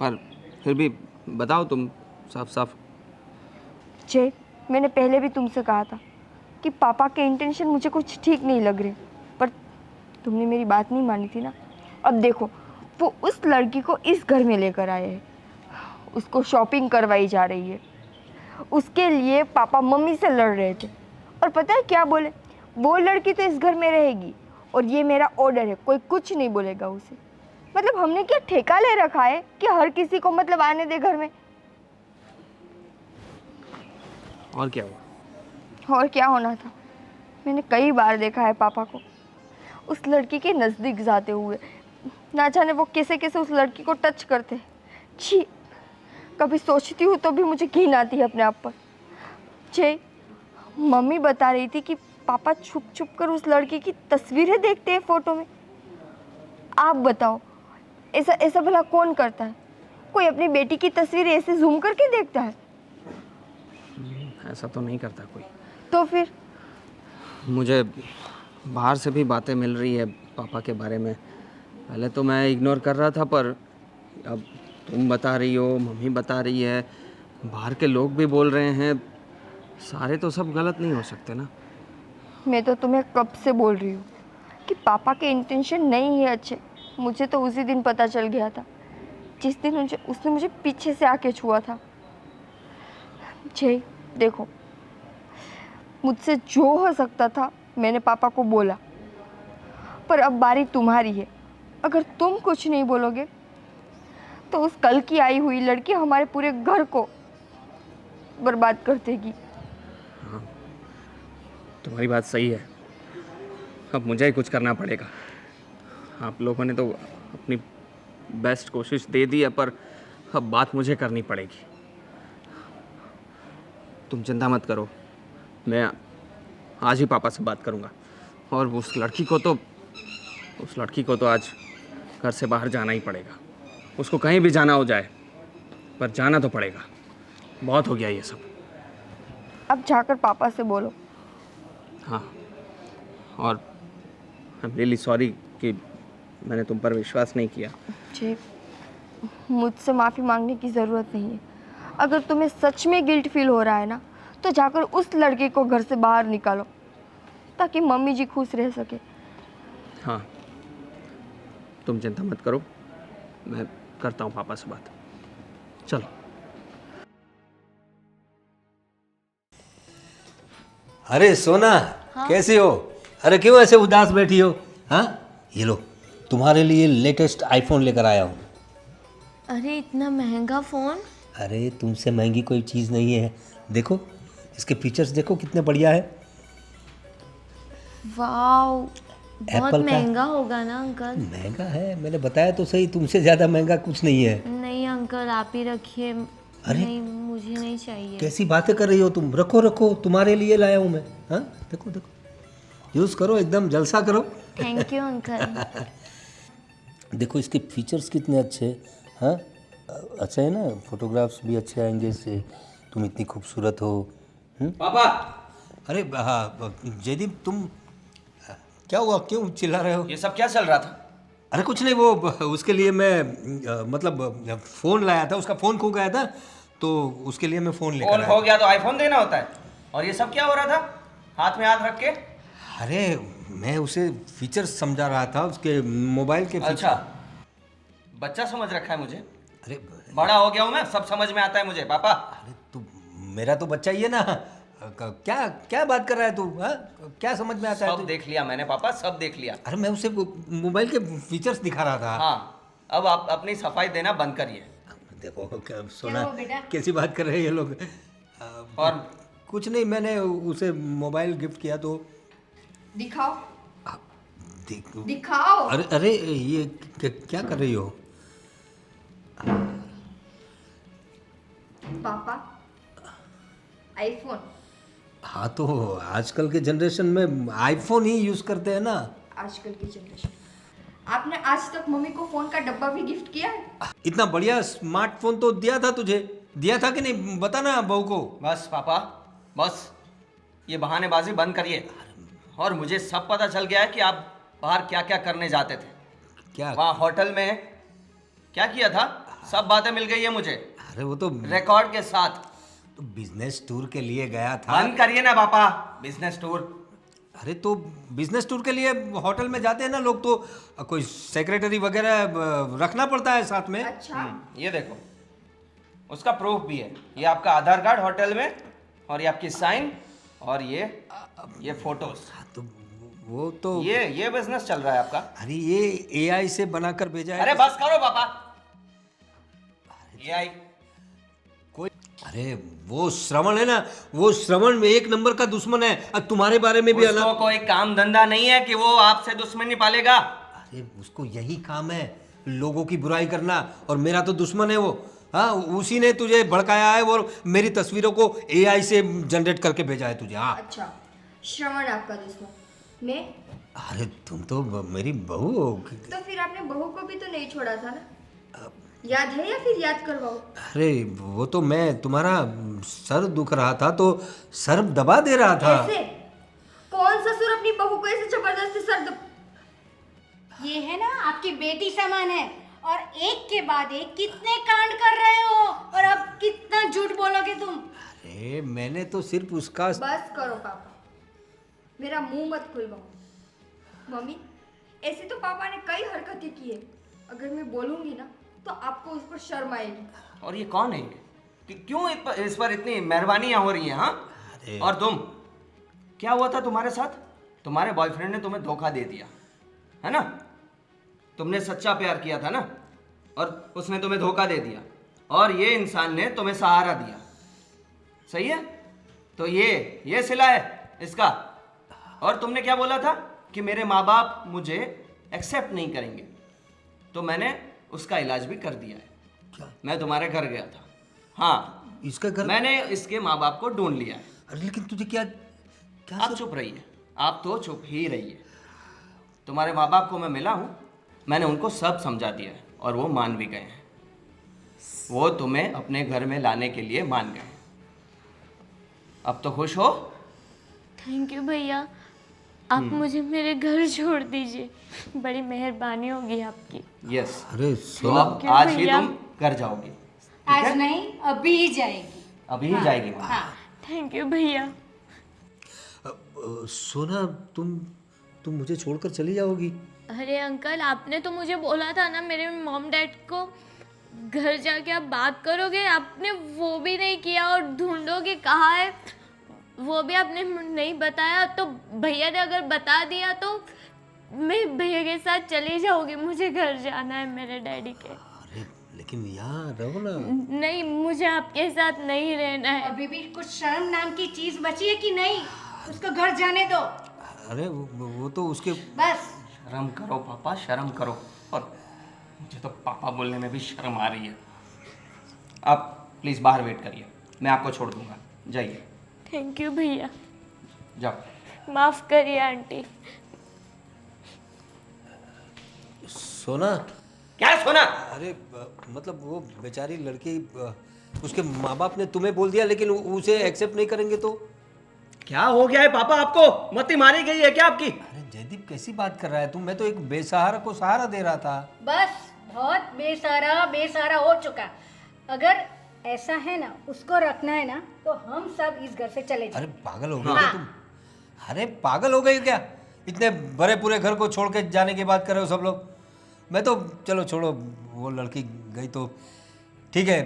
पर फिर भी बताओ तुम साफ साफ। जय, मैंने पहले भी तुमसे कहा था कि पापा के इंटेंशन मुझे कुछ ठीक नहीं लग रहे, पर तुमने मेरी बात नहीं मानी थी ना। अब देखो, वो उस लड़की को इस घर में लेकर आए हैं, उसको शॉपिंग करवाई जा रही है, उसके लिए पापा मम्मी से लड़ रहे थे, और पता है क्या बोले? वो लड़की तो इस घर में रहेगी और ये मेरा ऑर्डर है, कोई कुछ नहीं बोलेगा उसे। मतलब हमने क्या ठेका ले रखा है कि हर किसी को मतलब आने दे घर में? और क्या हुआ? और क्या होना था? मैंने कई बार देखा है पापा को उस लड़की के नज़दीक जाते हुए, ना जाने वो कैसे कैसे उस लड़की को टच करते हैं। छी, कभी सोचती हूँ तो भी मुझे घिन आती है अपने आप पर। जय, मम्मी बता रही थी कि पापा छुप छुप कर उस लड़की की तस्वीरें देखते हैं फ़ोटो में। आप बताओ, ऐसा ऐसा भला कौन करता है? कोई अपनी बेटी की तस्वीर ऐसे जूम करके देखता है? ऐसा तो नहीं करता कोई। तो फिर? मुझे बाहर से भी बातें मिल रही है पापा के बारे में। पहले तो मैं इग्नोर कर रहा था, पर अब तुम बता रही हो, मम्मी बता रही है, बाहर के लोग भी बोल रहे हैं, सारे तो सब गलत नहीं हो सकते ना। मैं तो तुम्हें कब से बोल रही हूँ कि पापा के इंटेंशन नहीं है अच्छे। मुझे तो उसी दिन पता चल गया था जिस दिन उसने मुझे पीछे से आके छुआ था। जय, देखो, मुझसे जो हो सकता था मैंने पापा को बोला, पर अब बारी तुम्हारी है। अगर तुम कुछ नहीं बोलोगे तो उस कल की आई हुई लड़की हमारे पूरे घर को बर्बाद कर देगी। हाँ, तुम्हारी बात सही है। अब मुझे ही कुछ करना पड़ेगा। आप लोगों ने तो अपनी बेस्ट कोशिश दे दी है, पर अब बात मुझे करनी पड़ेगी। तुम चिंता मत करो, मैं आज ही पापा से बात करूँगा। और उस लड़की को तो आज घर से बाहर जाना ही पड़ेगा। उसको कहीं भी जाना हो जाए, पर जाना तो पड़ेगा। बहुत हो गया ये सब। अब जाकर पापा से बोलो। हाँ, और आई एम रियली सॉरी कि मैंने तुम पर विश्वास नहीं किया। जी, मुझसे माफ़ी मांगने की ज़रूरत नहीं है। अगर तुम्हें सच में गिल्ट फील हो रहा है ना, तो जाकर उस लड़के को घर से बाहर निकालो, ताकि मम्मी जी खुश रह सके। हाँ, तुम चिंता मत करो, मैं करता हूँ पापा से बात। चलो। अरे सोना, कैसी हो? अरे क्यों ऐसे उदास बैठी हो? हाँ, ये लो, तुम्हारे लिए लेटेस्ट आईफोन लेकर आया हूँ। अरे इतना महंगा फ़ोन? अरे तुमसे महंगी कोई चीज़ नहीं है। देखो इसके फीचर्स, देखो कितने बढ़िया है। वाओ, बहुत Apple का- महंगा होगा ना अंकल? महंगा है, मैंने बताया तो सही, तुमसे ज़्यादा महंगा कुछ नहीं है। नहीं अंकल, आप ही रखिए। अरे! नहीं, मुझे नहीं चाहिए। कैसी बातें कर रही हो तुम? रखो रखो, तुम्हारे लिए लाया हूँ मैं। हाँ, देखो देखो, यूज़ करो, एकदम जलसा करो। Thank you uncle. देखो इसके फीचर्स कितने अच्छे हैं। हाँ, अच्छा है ना, फोटोग्राफ्स भी अच्छे आएंगे इससे। तुम इतनी खूबसूरत हो। पापा! अरे हाँ जयदीप, तुम क्या हुआ, क्यों चिल्ला रहे हो? ये सब क्या चल रहा था? अरे कुछ नहीं, वो उसके लिए मैं मतलब फ़ोन लाया था, उसका फ़ोन खो गया था, तो उसके लिए मैं फ़ोन लेकर फोन आया। खो गया तो आईफोन देना होता है। और ये सब क्या हो रहा था, हाथ में हाथ रख के? अरे मैं उसे फीचर्स समझा रहा था, उसके मोबाइल के फीचर। अच्छा, बच्चा समझ रखा है मुझे। अरे बड़ा हो गया हूँ मैं, सब समझ में आता है मुझे पापा। अरे तू मेरा तो बच्चा ही है ना। क्या क्या बात कर रहा है तू? हाँ, क्या समझ में आता है सब तू? देख लिया मैंने पापा, सब देख लिया। अरे मैं उसे मोबाइल के फीचर्स दिखा रहा था। हाँ, अब आप अपनी सफाई देना बंद करिए। देखो सोना, हुआ बेटा? कैसी बात कर रहे हैं ये लोग। और कुछ नहीं, मैंने उसे मोबाइल गिफ्ट किया तो दिखाओ, देख। दिखाओ। अरे अरे ये क्या कर रही हो? पापा, आईफोन। हाँ तो आजकल के जनरेशन में आईफोन ही यूज करते हैं ना। आजकल की जनरेशन। आपने आज तक मम्मी को फोन का डब्बा भी गिफ्ट किया है? इतना बढ़िया स्मार्टफोन तो दिया था तुझे, दिया था कि नहीं? बता ना बहू को। बस पापा, बस ये बहानेबाजी बंद करिए। और मुझे सब पता चल गया है कि आप बाहर क्या क्या करने जाते थे। क्या? वहाँ होटल में क्या किया था, सब बातें मिल गई है मुझे, अरे वो तो रिकॉर्ड के साथ। बिजनेस टूर के लिए गया था। बंद करिए ना पापा, बिजनेस टूर। अरे तो बिजनेस टूर के लिए होटल में जाते हैं ना लोग, तो कोई सेक्रेटरी वगैरह रखना पड़ता है साथ में। अच्छा, ये देखो, उसका प्रूफ भी है। ये आपका आधार कार्ड होटल में, और ये आपकी साइन, और ये फोटोज। तो वो तो ये बिजनेस चल रहा है आपका। अरे ये एआई से बनाकर भेजा है। अरे बस करो पापा, ये आई। कोई अरे वो श्रवण है ना, वो श्रवण में एक नंबर का दुश्मन है। अब तुम्हारे बारे में भी उसको कोई काम धंधा नहीं है कि वो आपसे दुश्मनी पालेगा। अरे उसको यही काम है, लोगों की बुराई करना, और मेरा तो दुश्मन है वो। हाँ, उसी ने तुझे भड़काया है और मेरी तस्वीरों को एआई से जनरेट करके भेजा है तुझे। हाँ, अच्छा, श्रवण आपका दुश्मन, मैं? अरे तुम तो मेरी बहू हो। तो फिर आपने बहू को भी तो नहीं छोड़ा था ना? याद है या फिर याद करवाओ? अरे वो तो मैं तुम्हारा सर दुख रहा था तो सर दबा दे रहा था। ऐसे? कौन ससुर अपनी बहू को ऐसे जबरदस्ती ये है ना आपकी बेटी समान है, और एक के बाद एक कितने कांड कर रहे हो, और अब कितना झूठ बोलोगे तुम? अरे मैंने तो सिर्फ उसका। बस करो पापा, मेरा मुंह मत खुलवाओ। मम्मी, ऐसे तो पापा ने कई हरकतें की है, अगर मैं बोलूंगी ना तो आपको उस पर शर्म आएगी। और ये कौन है कि क्यों इस पर इतनी मेहरबानियां हो रही हैं? हाँ, और तुम, क्या हुआ था तुम्हारे साथ? तुम्हारे बॉयफ्रेंड ने तुम्हें धोखा दे दिया है ना? तुमने सच्चा प्यार किया था ना, और उसने तुम्हें धोखा दे दिया, और ये इंसान ने तुम्हें सहारा दिया। सही है? तो ये सिला है इसका। और तुमने क्या बोला था कि मेरे माँ बाप मुझे एक्सेप्ट नहीं करेंगे, तो मैंने उसका इलाज भी कर दिया है। क्या? मैं तुम्हारे घर गया था। हाँ, इसका घर मैंने इसके माँ बाप को ढूंढ लिया है। अरे लेकिन तुझे क्या क्या आप चुप रहिए, आप तो चुप ही रहिए। तुम्हारे माँ बाप को मैं मिला हूँ, मैंने उनको सब समझा दिया है और वो मान भी गए हैं। वो तुम्हें अपने घर में लाने के लिए मान गए। अब तो खुश हो? थैंक यू भैया, आप मुझे मेरे घर छोड़ दीजिए, बड़ी मेहरबानी होगी आपकी। यस। अरे तो सोना अब आज ही भैया। तुम घर जाओगी। आज नहीं, अभी ही जाएगी। अभी ही जाएगी माँ। हाँ। थैंक यू भैया। सोना तुम मुझे छोड़कर चली जाओगी? अरे अंकल, आपने तो मुझे बोला था ना मेरे मॉम डैड को घर जाके आप बात करोगे, आपने वो भी नहीं किया और ढूंढोगे कहाँ है वो भी आपने नहीं बताया। तो भैया ने अगर बता दिया तो मैं भैया के साथ चली जाऊंगी, मुझे घर जाना है मेरे डैडी के। अरे लेकिन यहाँ रहो ना। नहीं, मुझे आपके साथ नहीं रहना है। अभी भी कुछ शर्म नाम की चीज बची है कि नहीं? उसको घर जाने दो अरे वो तो उसके बस। शर्म करो पापा, शर्म करो। और मुझे तो पापा बोलने में भी शर्म आ रही है। आप प्लीज़ बाहर वेट करिए, मैं आपको छोड़ दूंगा। जाइए। थैंक यू भैया। जाओ। माफ़ करिए आंटी। सोना। क्या सोना? अरे मतलब वो बेचारी लड़की उसके माँ बाप ने तुम्हें बोल दिया लेकिन उसे एक्सेप्ट नहीं करेंगे तो? क्या हो गया है पापा आपको? मती मारी गई है क्या आपकी? अरे जयदीप कैसी बात कर रहा है तुम? मैं तो एक बेसहारा को सहारा दे रहा था। बस बहुत बेसहारा हो चुका। अगर ऐसा है ना, उसको रखना है ना, तो हम सब इस घर से चले जाए। अरे पागल हो गए क्या तुम? अरे पागल हो गए क्या? इतने बड़े पूरे घर को छोड़ के जाने की बात कर रहे हो सब लोग? मैं तो चलो छोड़ो, वो लड़की गई तो ठीक है,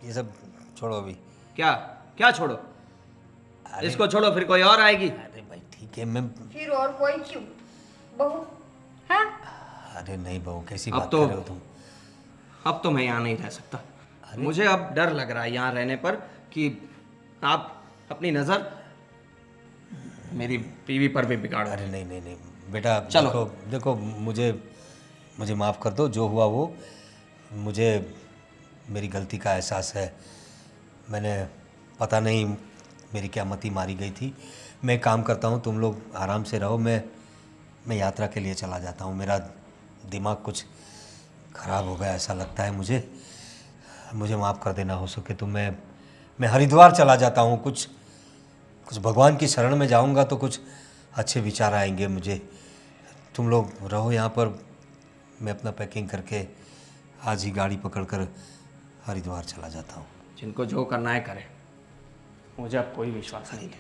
ये सब छोड़ो अभी। क्या क्या छोड़ो? इसको छोड़ो, फिर कोई और आएगी। अरे भाई ठीक है, मैं फिर और कोई क्यों? बहू। हाँ, अरे नहीं बहू, कैसी अब बात तो- कर रहे हो तुम? अब तो मैं यहाँ नहीं रह सकता। मुझे अब डर लग रहा है यहाँ रहने पर कि आप अपनी नज़र मेरी बीवी पर भी बिगाड़। अरे नहीं नहीं नहीं बेटा, चलो। देखो मुझे माफ़ कर दो, जो हुआ वो मुझे मेरी गलती का एहसास है। मैंने पता नहीं मेरी क्या मति मारी गई थी। मैं एक काम करता हूँ, तुम लोग आराम से रहो, मैं यात्रा के लिए चला जाता हूँ। मेरा दिमाग कुछ ख़राब हो गया ऐसा लगता है मुझे माफ़ कर देना हो सके तो। मैं हरिद्वार चला जाता हूँ, कुछ भगवान की शरण में जाऊँगा तो कुछ अच्छे विचार आएंगे मुझे। तुम लोग रहो यहाँ पर, मैं अपना पैकिंग करके आज ही गाड़ी पकड़कर हरिद्वार चला जाता हूँ। जिनको जो करना है करें, मुझे अब कोई विश्वास नहीं है।